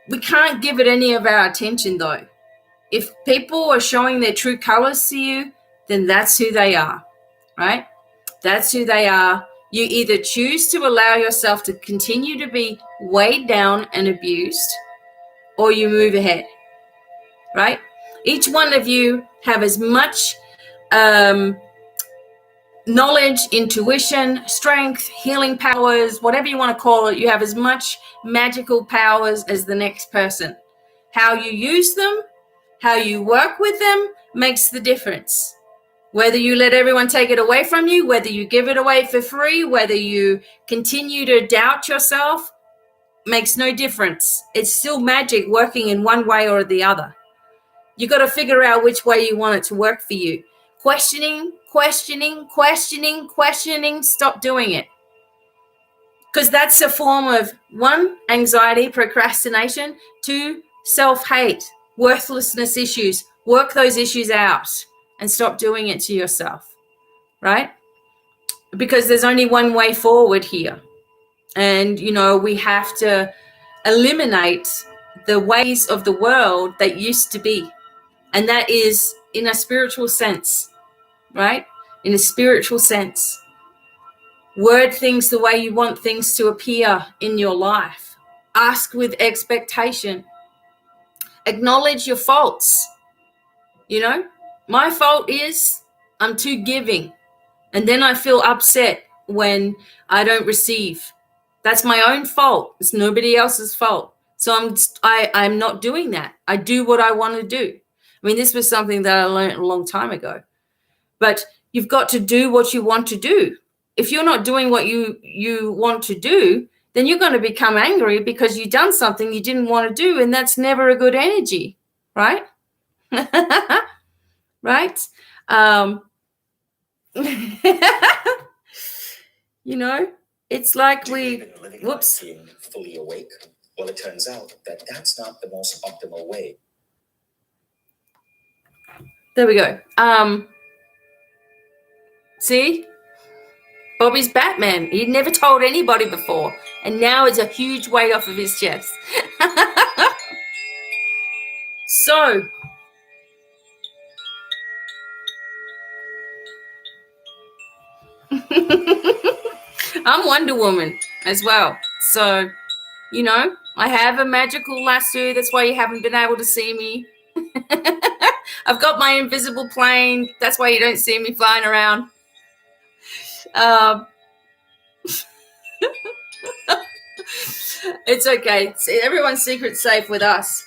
We can't give it any of our attention though. If people are showing their true colors to you, then that's who they are, right? That's who they are. You either choose to allow yourself to continue to be weighed down and abused, or you move ahead, right? Each one of you have as much knowledge, intuition, strength, healing powers, whatever you want to call it. You have as much magical powers as the next person. How you use them, how you work with them makes the difference. Whether you let everyone take it away from you, whether you give it away for free, whether you continue to doubt yourself, makes no difference. It's still magic working in one way or the other. You got to figure out which way you want it to work for you. Questioning, stop doing it. Because that's a form of, 1, anxiety, procrastination, 2, self-hate, worthlessness issues. Work those issues out and stop doing it to yourself, right? Because there's only one way forward here. And, we have to eliminate the ways of the world that used to be. And that is in a spiritual sense, right? In a spiritual sense. Word things the way you want things to appear in your life. Ask with expectation. Acknowledge your faults. My fault is I'm too giving. And then I feel upset when I don't receive. That's my own fault. It's nobody else's fault. So I'm not doing that. I do what I want to do. I mean, this was something that I learned a long time ago. But you've got to do what you want to do. If you're not doing what you want to do, then you're going to become angry because you've done something you didn't want to do, and that's never a good energy, right? Right? It's like whoops. Being fully awake. Well, it turns out that that's not the most optimal way. There we go. See? Bobby's Batman. He'd never told anybody before, and now it's a huge weight off of his chest. So, I'm Wonder Woman as well. So, I have a magical lasso. That's why you haven't been able to see me. I've got my invisible plane. That's why you don't see me flying around. It's okay. Everyone's secret's safe with us.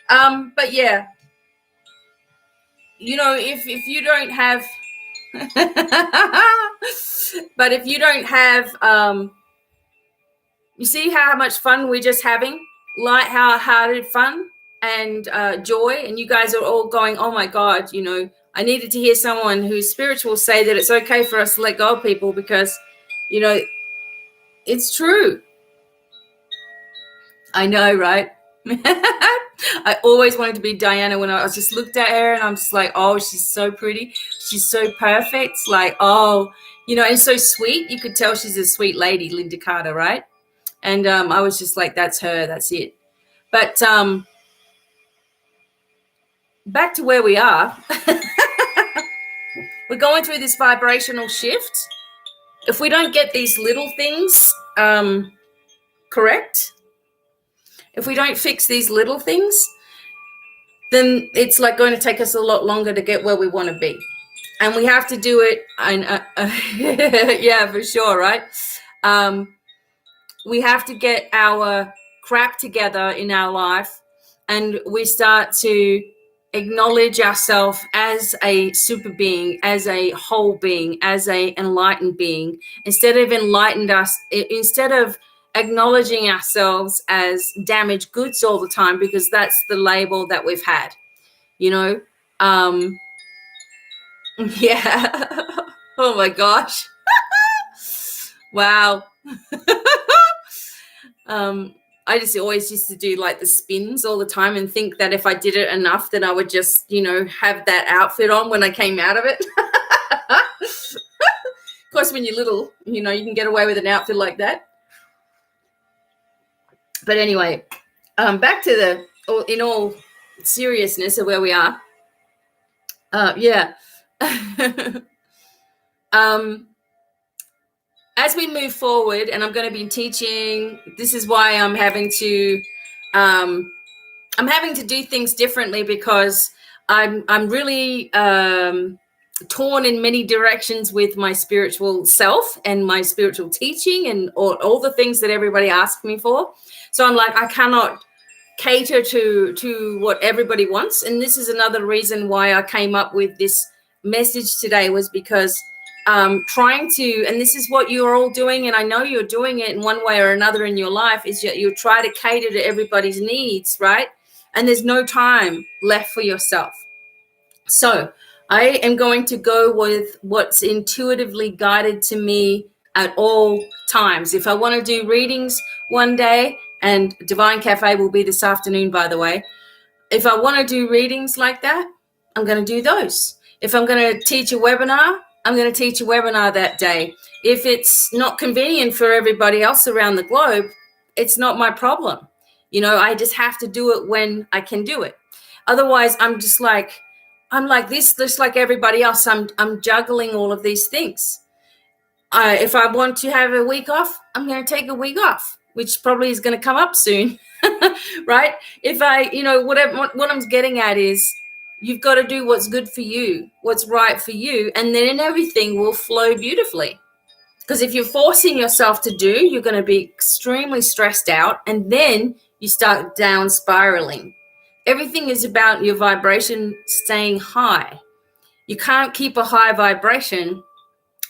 But yeah, if you don't have, but if you don't have, you see how much fun we're just having, light-hearted fun and joy, and you guys are all going, oh my God, I needed to hear someone who's spiritual say that it's okay for us to let go of people because, it's true. I know, right? I always wanted to be Diana when I just looked at her and I'm just like, oh, she's so pretty. She's so perfect. Like, oh, and so sweet. You could tell she's a sweet lady, Linda Carter, right? And I was just like, that's her. That's it. But back to where we are. We're going through this vibrational shift. If we don't get these little things correct, if we don't fix these little things, then it's like going to take us a lot longer to get where we want to be. And we have to do it. Yeah, for sure, right? We have to get our crap together in our life, and we start to acknowledge ourselves as a super being, as a whole being, as a enlightened being, instead of acknowledging ourselves as damaged goods all the time, because that's the label that we've had, you know. Yeah. Oh my gosh. Wow. I just always used to do like the spins all the time and think that if I did it enough, then I would just, have that outfit on when I came out of it. Of course, when you're little, you can get away with an outfit like that. But anyway, back to in all seriousness of where we are. Yeah. As we move forward, and I'm going to be teaching, this is why I'm having to do things differently, because I'm really torn in many directions with my spiritual self and my spiritual teaching and all the things that everybody asks me for. So I'm like, I cannot cater to what everybody wants. And this is another reason why I came up with this message today, was because trying to, and this is what you're all doing, and I know you're doing it in one way or another in your life, is you try to cater to everybody's needs, right? And there's no time left for yourself. So I am going to go with what's intuitively guided to me at all times. If I want to do readings one day, and Devine Cafe will be this afternoon, by the way. If I want to do readings like that, I'm going to do those. If I'm going to teach a webinar, I'm going to teach a webinar that day. If it's not convenient for everybody else around the globe, it's not my problem. I just have to do it when I can do it. Otherwise, I'm like this, just like everybody else. I'm juggling all of these things. If I want to have a week off, I'm going to take a week off, which probably is going to come up soon, right? If I, what I'm getting at is, you've got to do what's good for you, what's right for you, and then everything will flow beautifully. Because if you're forcing yourself to do, you're going to be extremely stressed out, and then you start down spiraling. Everything is about your vibration staying high. You can't keep a high vibration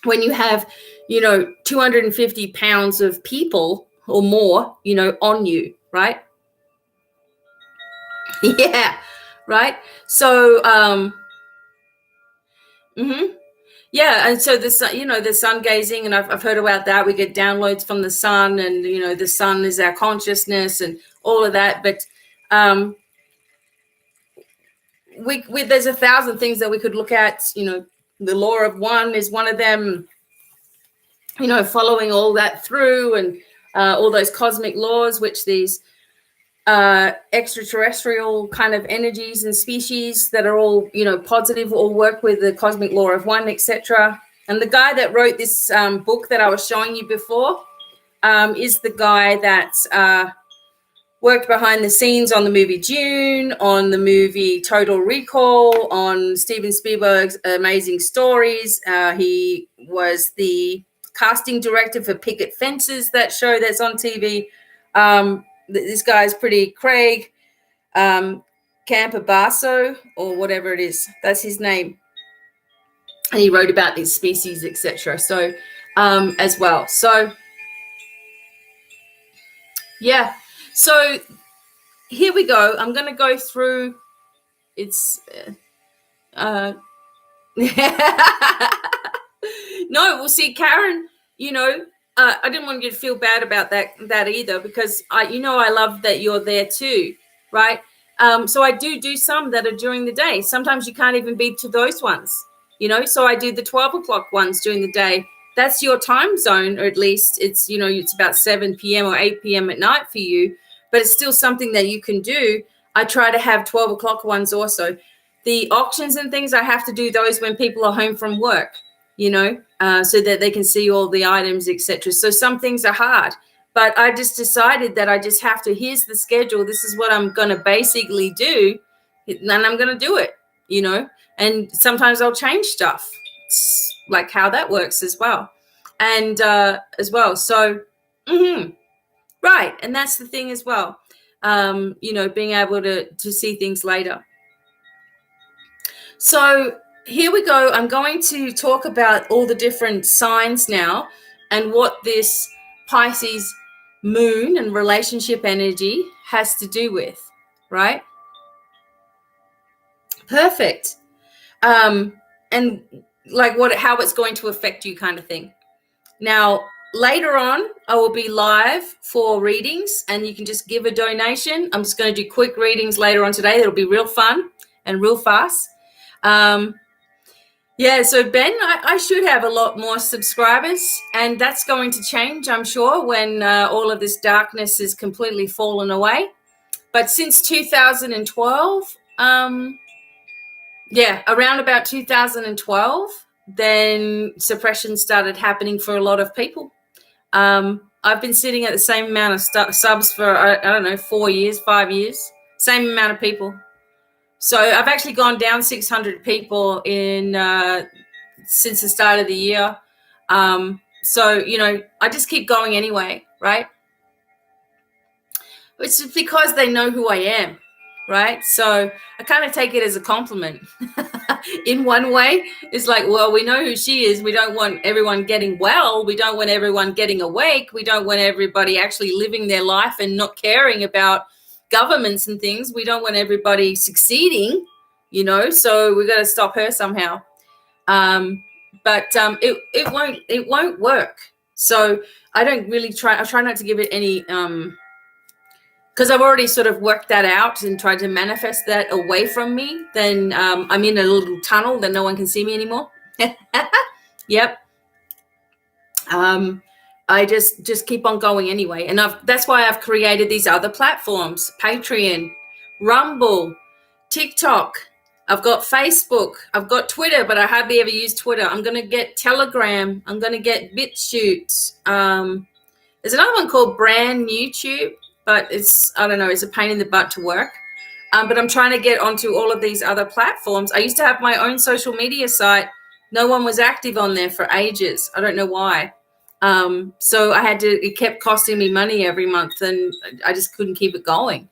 when you have, 250 pounds of people or more, on you, right? Yeah, right. So, yeah, and so the sun gazing, and I've heard about that. We get downloads from the sun, and the sun is our consciousness and all of that. But there's 1,000 things that we could look at. The law of one is one of them. Following all that through, and all those cosmic laws, which these extraterrestrial kind of energies and species that are all, positive, all work with the cosmic law of one, etc. And the guy that wrote this book that I was showing you before is the guy that worked behind the scenes on the movie Dune, on the movie Total Recall, on Steven Spielberg's Amazing Stories. He was the casting director for Picket Fences, that show that's on TV. This guy's pretty Craig Campobasso, or whatever it is. That's his name. And he wrote about these species, etc. So as well. So yeah. So here we go. I'm going to go through. It's no, we'll see, Karen. I didn't want you to feel bad about that either, because I love that you're there too, right? So I do some that are during the day. Sometimes you can't even be to those ones, So I do the 12 o'clock ones during the day. That's your time zone, or at least it's it's about 7 p.m. or 8 p.m. at night for you, but it's still something that you can do. I try to have 12 o'clock ones also. The auctions and things, I have to do those when people are home from work, so that they can see all the items, etc. So some things are hard, but I just decided that I just have to, here's the schedule. This is what I'm going to basically do, and I'm going to do it, and sometimes I'll change stuff, like how that works as well. And as well. So, right. And that's the thing as well. Being able to see things later. So here we go. I'm going to talk about all the different signs now and what this Pisces moon and relationship energy has to do with, right? Perfect. And like how it's going to affect you kind of thing. Now, later on, I will be live for readings and you can just give a donation. I'm just going to do quick readings later on today. That'll be real fun and real fast. Yeah, so Ben, I should have a lot more subscribers, and that's going to change, I'm sure, when all of this darkness is completely fallen away. But since 2012, around about 2012, then suppression started happening for a lot of people. I've been sitting at the same amount of subs for, I don't know, 4 years, 5 years, same amount of people. So I've actually gone down 600 people in since the start of the year. So, you know, I just keep going anyway, right? It's because they know who I am, right? So I kind of take it as a compliment. In one way, it's like, well, we know who she is. We don't want everyone getting well. We don't want everyone getting awake. We don't want everybody actually living their life and not caring about governments and things. We don't want everybody succeeding, you know, so we got to stop her somehow. But it won't work. So I don't really I try not to give it any, because I've already sort of worked that out and tried to manifest that away from me. Then I'm in a little tunnel that no one can see me anymore. Yep. I just keep on going anyway. And that's why I've created these other platforms: Patreon, Rumble, TikTok. I've got Facebook. I've got Twitter, but I hardly ever use Twitter. I'm going to get Telegram. I'm going to get BitChute. There's another one called Brand YouTube, but I don't know, it's a pain in the butt to work. But I'm trying to get onto all of these other platforms. I used to have my own social media site. No one was active on there for ages. I don't know why. So it kept costing me money every month, and I just couldn't keep it going.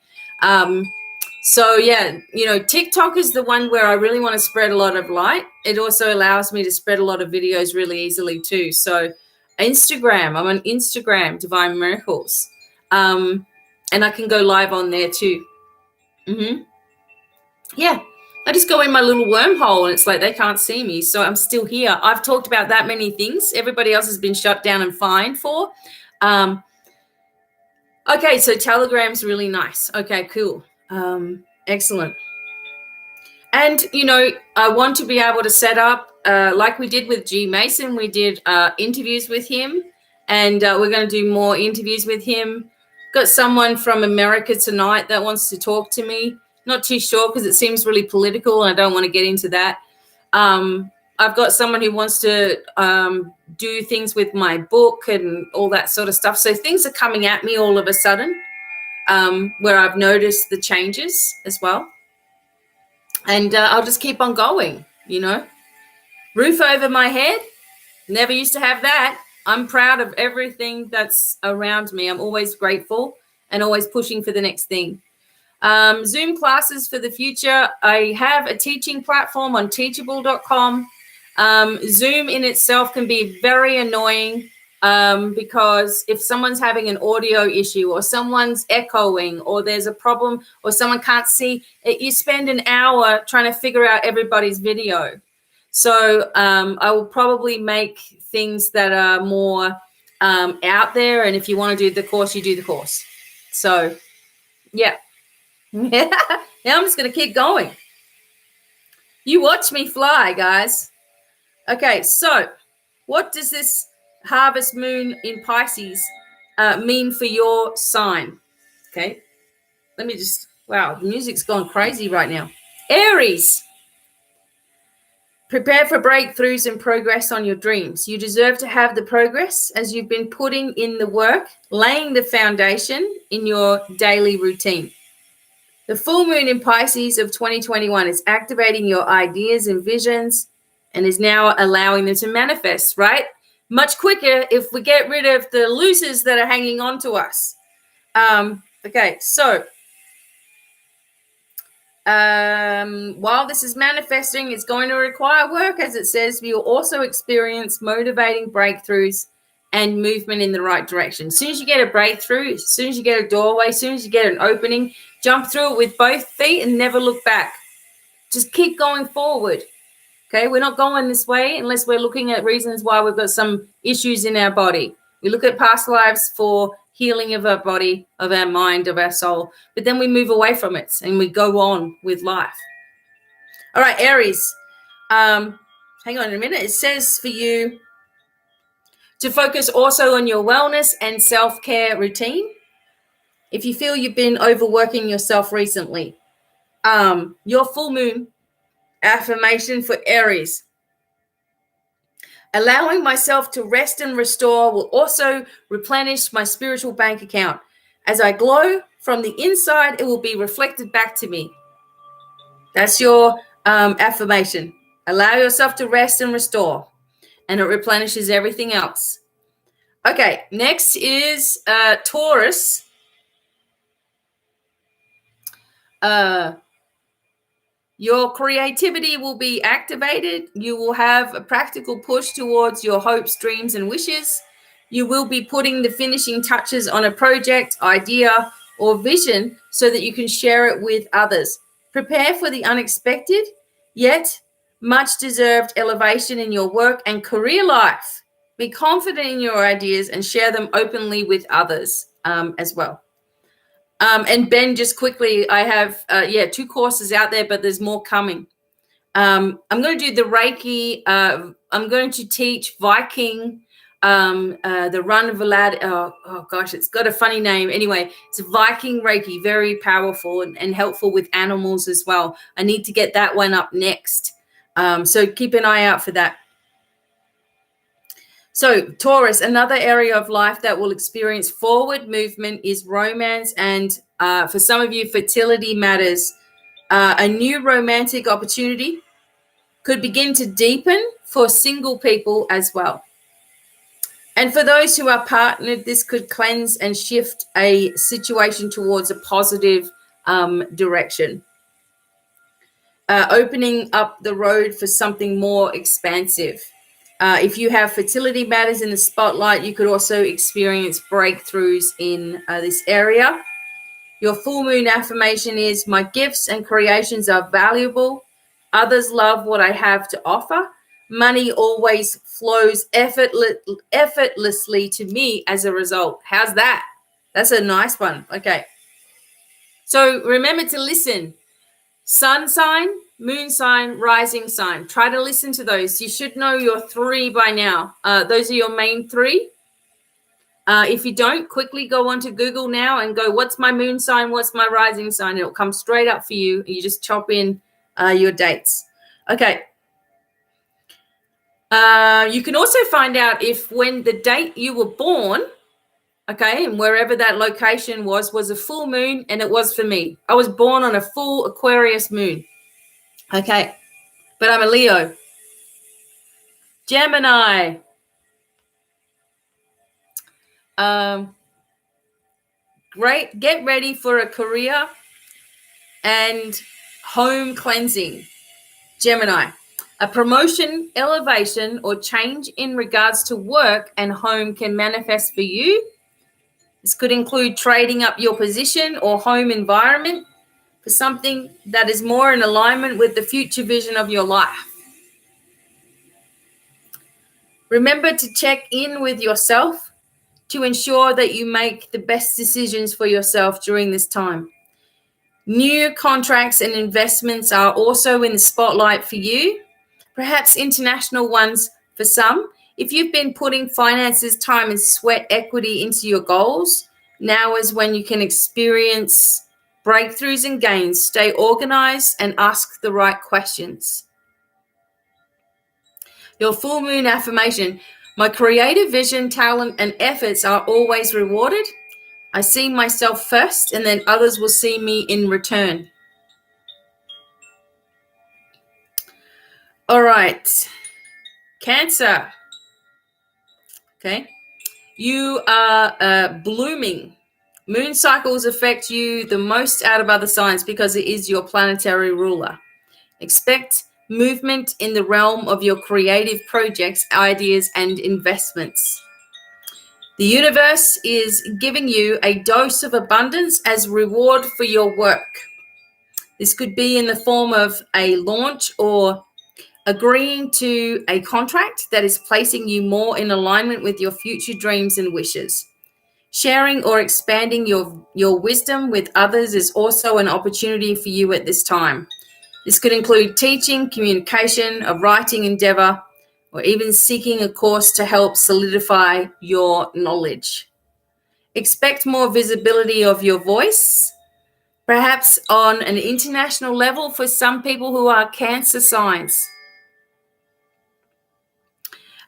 So yeah, you know, TikTok is the one where I really want to spread a lot of light. It also allows me to spread a lot of videos really easily too. So Instagram, I'm on Instagram, Divine Miracles. And I can go live on there too. Yeah, I just go in my little wormhole and it's like they can't see me. So I'm still here. I've talked about that many things. Everybody else has been shut down and fined for. Okay, so Telegram's really nice. Okay, cool. Excellent. And, you know, I want to be able to set up, like we did with G. Mason, we did interviews with him, and we're going to do more interviews with him. Got someone from America tonight that wants to talk to me. Not too sure because it seems really political and I don't want to get into that. I've got someone who wants to do things with my book and all that sort of stuff. So things are coming at me all of a sudden, where I've noticed the changes as well. And I'll just keep on going, you know. Roof over my head, never used to have that. I'm proud of everything that's around me. I'm always grateful and always pushing for the next thing. Zoom classes for the future. I have a teaching platform on teachable.com. Zoom in itself can be very annoying because if someone's having an audio issue or someone's echoing or there's a problem or someone can't see, you spend an hour trying to figure out everybody's video. So I will probably make things that are more out there. And if you want to do the course, you do the course. So, yeah. Now I'm just going to keep going. You watch me fly, guys. Okay, so what does this harvest moon in Pisces mean for your sign? Okay, let me just, wow, the music's gone crazy right now. Aries. Prepare for breakthroughs and progress on your dreams. You deserve to have the progress as you've been putting in the work, laying the foundation in your daily routine. The full moon in Pisces of 2021 is activating your ideas and visions and is now allowing them to manifest, right? Much quicker if we get rid of the losers that are hanging on to us. Okay, so while this is manifesting, it's going to require work, as it says. You'll also experience motivating breakthroughs and movement in the right direction. As soon as you get a breakthrough, as soon as you get a doorway, as soon as you get an opening, jump through it with both feet and never look back. Just keep going forward. Okay, we're not going this way unless we're looking at reasons why we've got some issues in our body. We look at past lives for healing of our body, of our mind, of our soul, but then we move away from it and we go on with life. All right, Aries, hang on a minute. It says for you to focus also on your wellness and self-care routine. If you feel you've been overworking yourself recently, your full moon affirmation for Aries: allowing myself to rest and restore will also replenish my spiritual bank account. As I glow from the inside, it will be reflected back to me. That's your affirmation. Allow yourself to rest and restore, and it replenishes everything else. Okay, next is Taurus. Your creativity will be activated. You will have a practical push towards your hopes, dreams, and wishes. You will be putting the finishing touches on a project, idea, or vision so that you can share it with others. Prepare for the unexpected, yet much deserved elevation in your work and career life. Be confident in your ideas and share them openly with others as well. And Ben, just quickly, I have, 2 courses out there, but there's more coming. I'm going to do the Reiki. I'm going to teach Viking, the Run Vlad. Oh, gosh, it's got a funny name. Anyway, it's Viking Reiki, very powerful and helpful with animals as well. I need to get that one up next. So keep an eye out for that. So Taurus, another area of life that will experience forward movement is romance, and for some of you, fertility matters. A new romantic opportunity could begin to deepen for single people as well. And for those who are partnered, this could cleanse and shift a situation towards a positive direction, opening up the road for something more expansive. If you have fertility matters in the spotlight, you could also experience breakthroughs in this area. Your full moon affirmation is: my gifts and creations are valuable. Others love what I have to offer. Money always flows effortlessly to me as a result. How's that? That's a nice one. Okay. So remember to listen. Sun sign, moon sign, rising sign. Try to listen to those. You should know your 3 by now. Those are your main 3. If you don't, quickly go onto Google now and go, what's my moon sign? What's my rising sign? It'll come straight up for you. You just chop in your dates. Okay. You can also find out if when the date you were born, okay, and wherever that location was a full moon, and it was for me. I was born on a full Aquarius moon. Okay, but I'm a Leo. Gemini. Great. Get ready for a career and home cleansing. Gemini. A promotion, elevation, or change in regards to work and home can manifest for you. This could include trading up your position or home environment for something that is more in alignment with the future vision of your life. Remember to check in with yourself to ensure that you make the best decisions for yourself during this time. New contracts and investments are also in the spotlight for you, perhaps international ones for some. If you've been putting finances, time, and sweat equity into your goals, now is when you can experience breakthroughs and gains. Stay organized and ask the right questions. Your full moon affirmation: my creative vision, talent, and efforts are always rewarded. I see myself first, and then others will see me in return. All right. Cancer. Okay. You are blooming. Moon cycles affect you the most out of other signs because it is your planetary ruler. Expect movement in the realm of your creative projects, ideas, and investments. The universe is giving you a dose of abundance as reward for your work. This could be in the form of a launch or agreeing to a contract that is placing you more in alignment with your future dreams and wishes. Sharing or expanding your wisdom with others is also an opportunity for you at this time. This could include teaching, communication, a writing endeavor, or even seeking a course to help solidify your knowledge. Expect more visibility of your voice, perhaps on an international level for some people who are Cancer signs.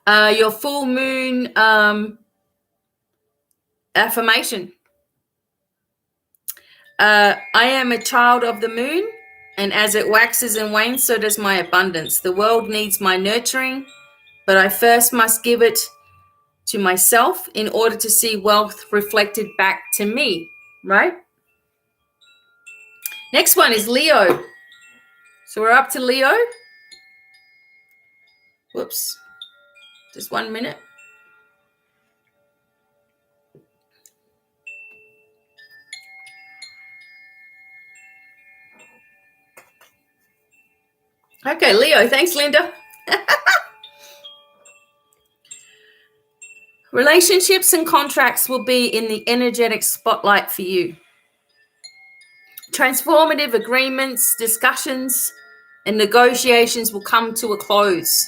Your full moon affirmation. I am a child of the moon, and as it waxes and wanes, so does my abundance. The world needs my nurturing, but I first must give it to myself in order to see wealth reflected back to me, right? Next one is Leo. So we're up to Leo. Whoops. Just 1 minute. Okay, Leo. Thanks, Linda. Relationships and contracts will be in the energetic spotlight for you. Transformative agreements, discussions, and negotiations will come to a close.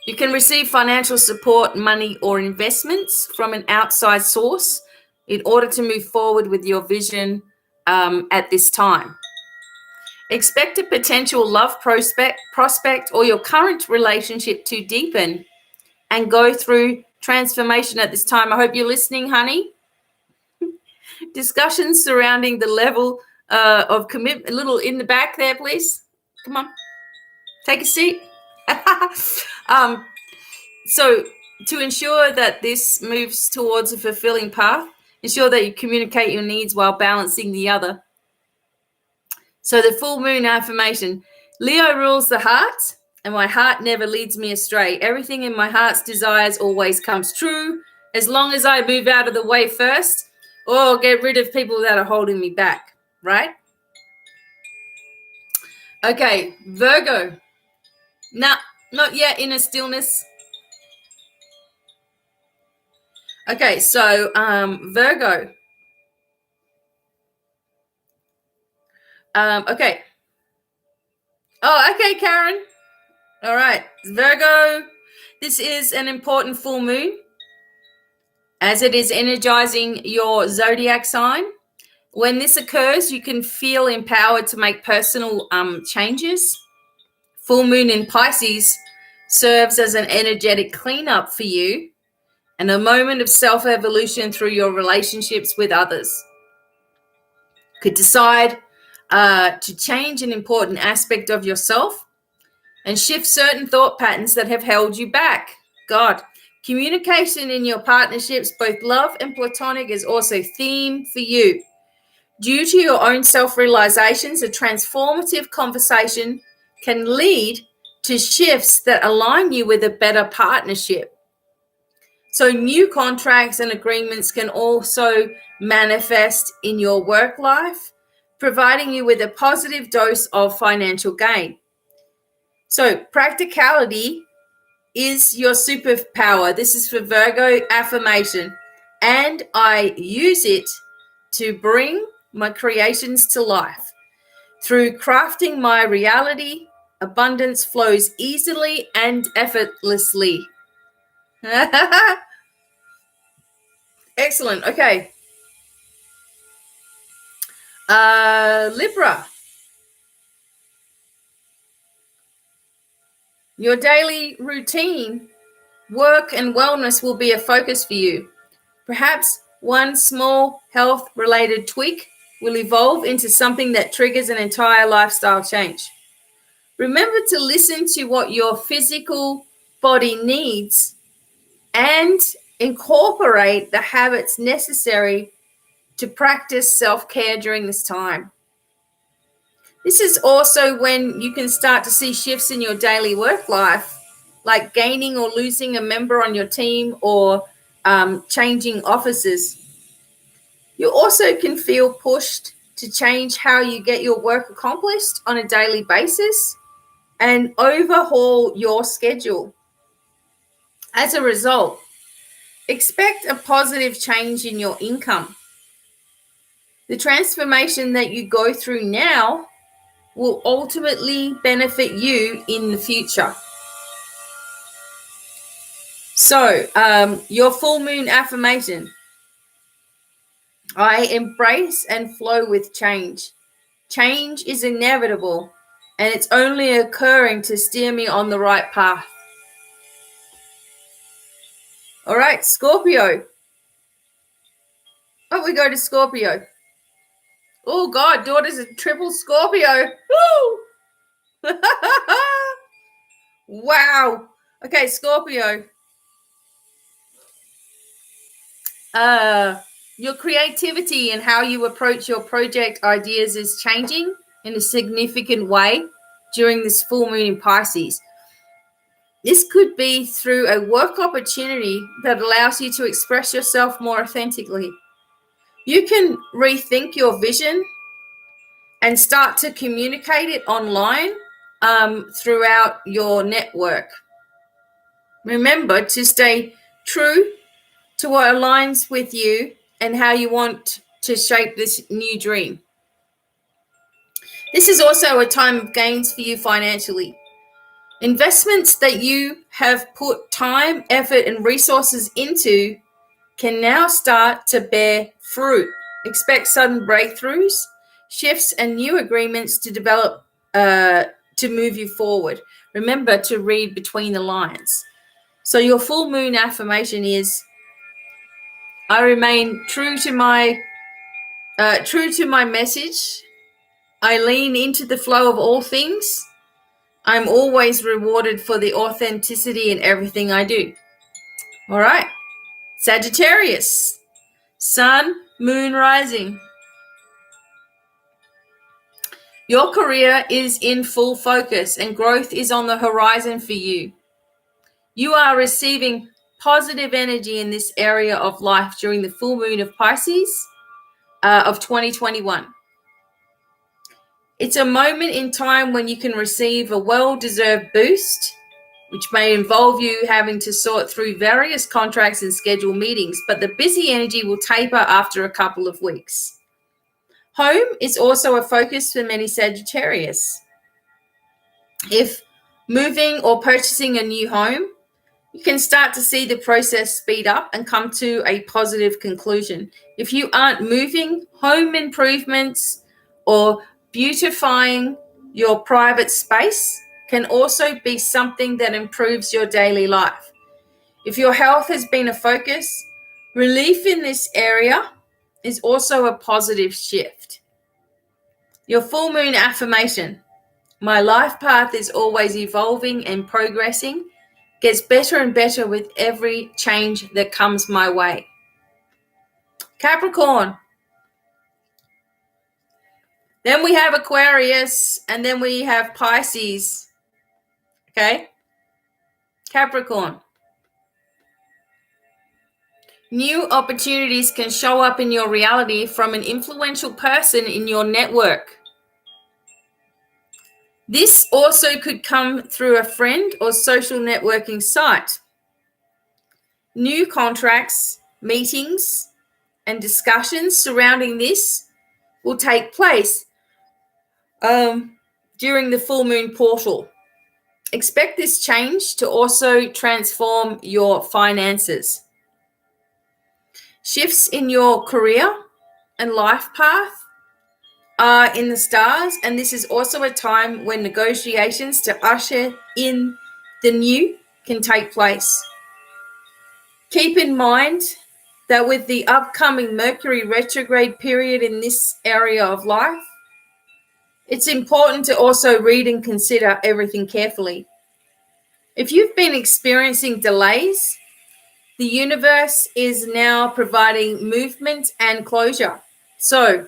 You can receive financial support, money, or investments from an outside source in order to move forward with your vision at this time. Expect a potential love prospect or your current relationship to deepen and go through transformation at this time. I hope you're listening, honey. Discussions surrounding the level of commitment. A little in the back there, please. Come on. Take a seat. So to ensure that this moves towards a fulfilling path, ensure that you communicate your needs while balancing the other. So the full moon affirmation. Leo rules the heart, and my heart never leads me astray. Everything in my heart's desires always comes true, as long as I move out of the way first or get rid of people that are holding me back, right? Okay, Virgo. Nah, not yet, inner stillness. Okay, so Virgo. Okay. Oh, okay, Karen. All right, Virgo. This is an important full moon as it is energizing your zodiac sign. When this occurs, you can feel empowered to make personal changes. Full moon in Pisces serves as an energetic cleanup for you and a moment of self-evolution through your relationships with others. You could decide to change an important aspect of yourself and shift certain thought patterns that have held you back. God, communication in your partnerships, both love and platonic, is also theme for you. Due to your own self-realizations, a transformative conversation can lead to shifts that align you with a better partnership. So new contracts and agreements can also manifest in your work life, providing you with a positive dose of financial gain. So practicality is your superpower. This is for Virgo affirmation. And I use it to bring my creations to life. Through crafting my reality, abundance flows easily and effortlessly. Excellent. Okay. Libra. Your daily routine, work, and wellness will be a focus for you. Perhaps one small health-related tweak will evolve into something that triggers an entire lifestyle change. Remember to listen to what your physical body needs and incorporate the habits necessary to practice self-care during this time. This is also when you can start to see shifts in your daily work life, like gaining or losing a member on your team or changing offices. You also can feel pushed to change how you get your work accomplished on a daily basis and overhaul your schedule. As a result, expect a positive change in your income. The transformation that you go through now will ultimately benefit you in the future. So, your full moon affirmation. I embrace and flow with change. Change is inevitable, and it's only occurring to steer me on the right path. All right, Scorpio. Oh, we go to Scorpio. Oh, God, daughter's a triple Scorpio. Woo! Wow. Okay, Scorpio. Your creativity and how you approach your project ideas is changing in a significant way during this full moon in Pisces. This could be through a work opportunity that allows you to express yourself more authentically. You can rethink your vision and start to communicate it online throughout your network. Remember to stay true to what aligns with you and how you want to shape this new dream. This is also a time of gains for you financially. Investments that you have put time, effort, and resources into can now start to bear fruit. Expect sudden breakthroughs, shifts, and new agreements to develop to move you forward. Remember to read between the lines. So your full moon affirmation is, I remain true to my message. I lean into the flow of all things. I'm always rewarded for the authenticity in everything I do. All right. Sagittarius, sun, moon, rising. Your career is in full focus and growth is on the horizon for you. You are receiving positive energy in this area of life during the full moon of Pisces of 2021. It's a moment in time when you can receive a well-deserved boost, which may involve you having to sort through various contracts and schedule meetings, but the busy energy will taper after a couple of weeks. Home is also a focus for many Sagittarius. If moving or purchasing a new home, you can start to see the process speed up and come to a positive conclusion. If you aren't moving, home improvements or beautifying your private space can also be something that improves your daily life. If your health has been a focus, relief in this area is also a positive shift. Your full moon affirmation. My life path is always evolving and progressing, gets better and better with every change that comes my way. Capricorn. Then we have Aquarius, and then we have Pisces. Okay? Capricorn. New opportunities can show up in your reality from an influential person in your network. This also could come through a friend or social networking site. New contracts, meetings, and discussions surrounding this will take place during the full moon portal. Expect this change to also transform your finances. Shifts in your career and life path are in the stars, and this is also a time when negotiations to usher in the new can take place. Keep in mind that with the upcoming Mercury retrograde period in this area of life, it's important to also read and consider everything carefully. If you've been experiencing delays, The universe is now providing movement and closure. So,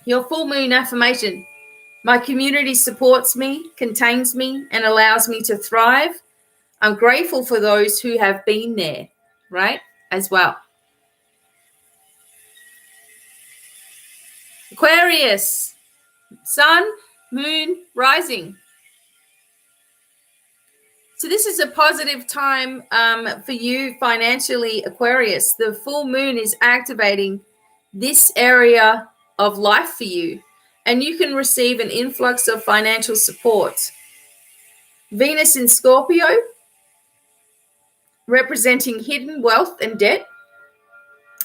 your full moon affirmation. My community supports me, contains me, and allows me to thrive. I'm grateful for those who have been there, right? As well. Aquarius, sun, moon, rising. So this is a positive time for you financially, Aquarius. The full moon is activating this area of life for you, and you can receive an influx of financial support. Venus in Scorpio, representing hidden wealth and debt,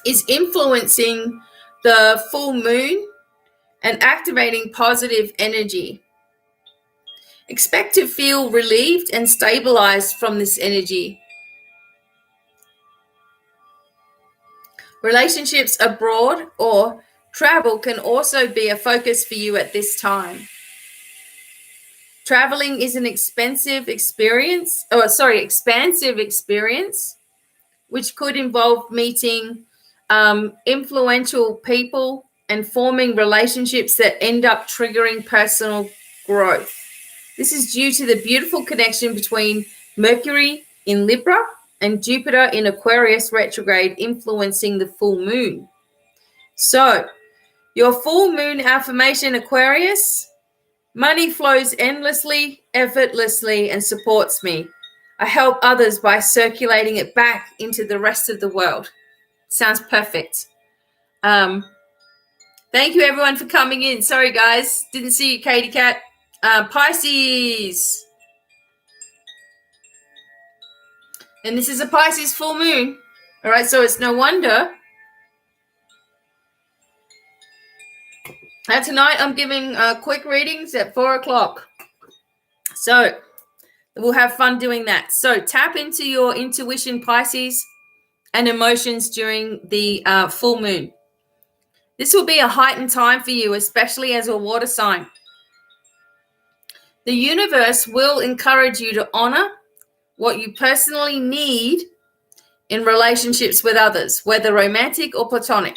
is influencing the full moon and activating positive energy. Expect to feel relieved and stabilized from this energy. Relationships abroad or travel can also be a focus for you at this time. Traveling is an expansive experience, which could involve meeting influential people and forming relationships that end up triggering personal growth. This is due to the beautiful connection between Mercury in Libra and Jupiter in Aquarius retrograde influencing the full moon. So, your full moon affirmation, Aquarius: money flows endlessly, effortlessly, and supports me. I help others by circulating it back into the rest of the world. Sounds perfect. Thank you, everyone, for coming in. Sorry, guys. Didn't see you, Katie Cat. Pisces. And this is a Pisces full moon. All right, so it's no wonder. Tonight I'm giving quick readings at 4 o'clock. So we'll have fun doing that. So tap into your intuition, Pisces, and emotions during the full moon. This will be a heightened time for you, especially as a water sign. The universe will encourage you to honor what you personally need in relationships with others, whether romantic or platonic.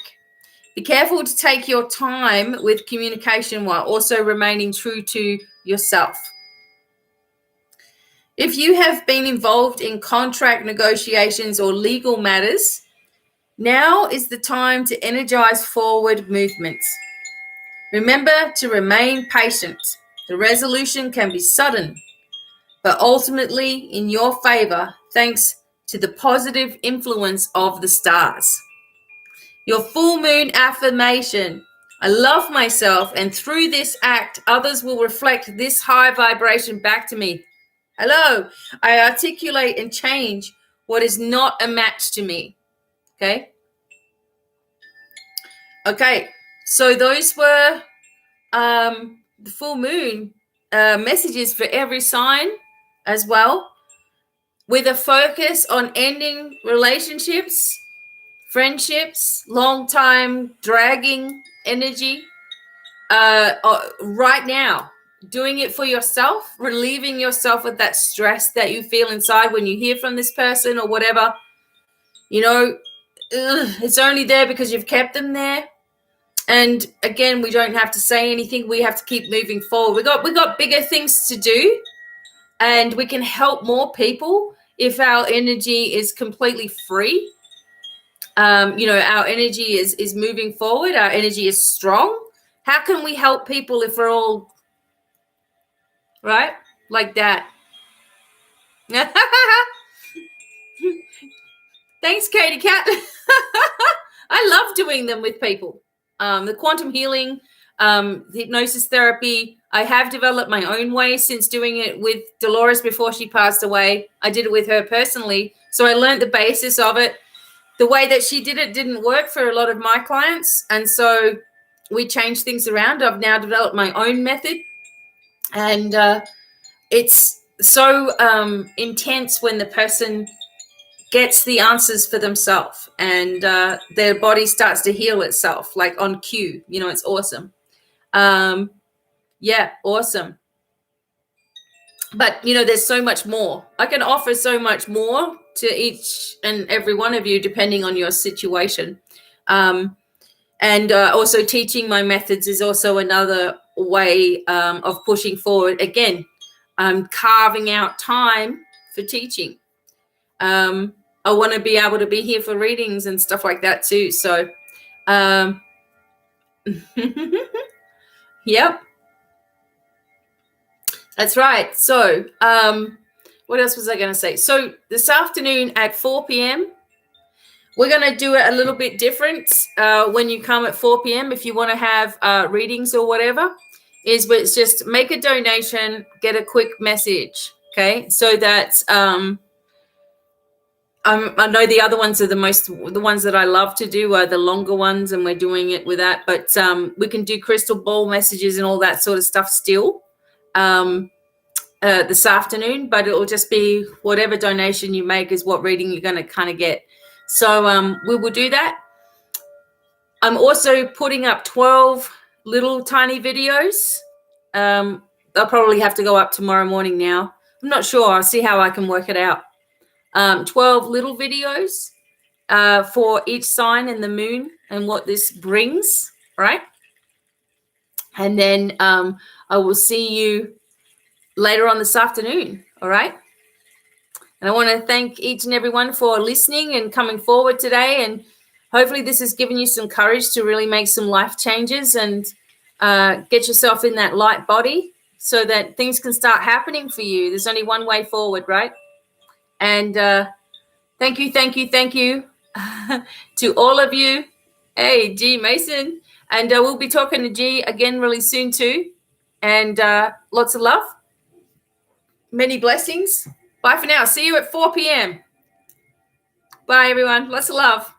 Be careful to take your time with communication while also remaining true to yourself. If you have been involved in contract negotiations or legal matters, now is the time to energize forward movements. Remember to remain patient. The resolution can be sudden, but ultimately in your favor, thanks to the positive influence of the stars. Your full moon affirmation: I love myself, and through this act, others will reflect this high vibration back to me. Hello, I articulate and change what is not a match to me. Okay, so those were the full moon messages for every sign as well, with a focus on ending relationships, friendships, long time dragging energy right now. Doing it for yourself, relieving yourself of that stress that you feel inside when you hear from this person or whatever. You know, it's only there because you've kept them there. And again, we don't have to say anything. We have to keep moving forward. We got bigger things to do, and we can help more people if our energy is completely free. Our energy is moving forward. Our energy is strong. How can we help people if we're all right like that? Thanks, Katie Cat. I love doing them with people. The quantum healing, the hypnosis therapy, I have developed my own way since doing it with Dolores before she passed away. I did it with her personally, so I learned the basis of it. The way that she did it didn't work for a lot of my clients, and so we changed things around. I've now developed my own method, and it's so intense when the person gets the answers for themselves and their body starts to heal itself, like on cue. It's awesome. Awesome. But, there's so much more. I can offer so much more to each and every one of you, depending on your situation. And also teaching my methods is also another way of pushing forward. Again, I'm carving out time for teaching. I want to be able to be here for readings and stuff like that too. So, yep, that's right. So, what else was I going to say? So this afternoon at 4 p.m., we're going to do it a little bit different when you come at 4 p.m. If you want to have readings or whatever, it's just make a donation, get a quick message, okay? So that I know the other ones are the ones that I love to do are the longer ones, and we're doing it with that. But we can do crystal ball messages and all that sort of stuff still. This afternoon, but it'll just be whatever donation you make is what reading you're going to kind of get. So we will do that. I'm also putting up 12 little tiny videos. They'll probably have to go up tomorrow morning now. I'm not sure. I'll see how I can work it out. 12 little videos for each sign in the moon and what this brings, right? And then I will see you later on this afternoon, all right? And I want to thank each and everyone for listening and coming forward today. And hopefully this has given you some courage to really make some life changes and get yourself in that light body so that things can start happening for you. There's only one way forward, right? And thank you to all of you. Hey, G Mason. And we'll be talking to G again really soon too. And lots of love. Many blessings. Bye for now. See you at 4 p.m. Bye, everyone. Lots of love.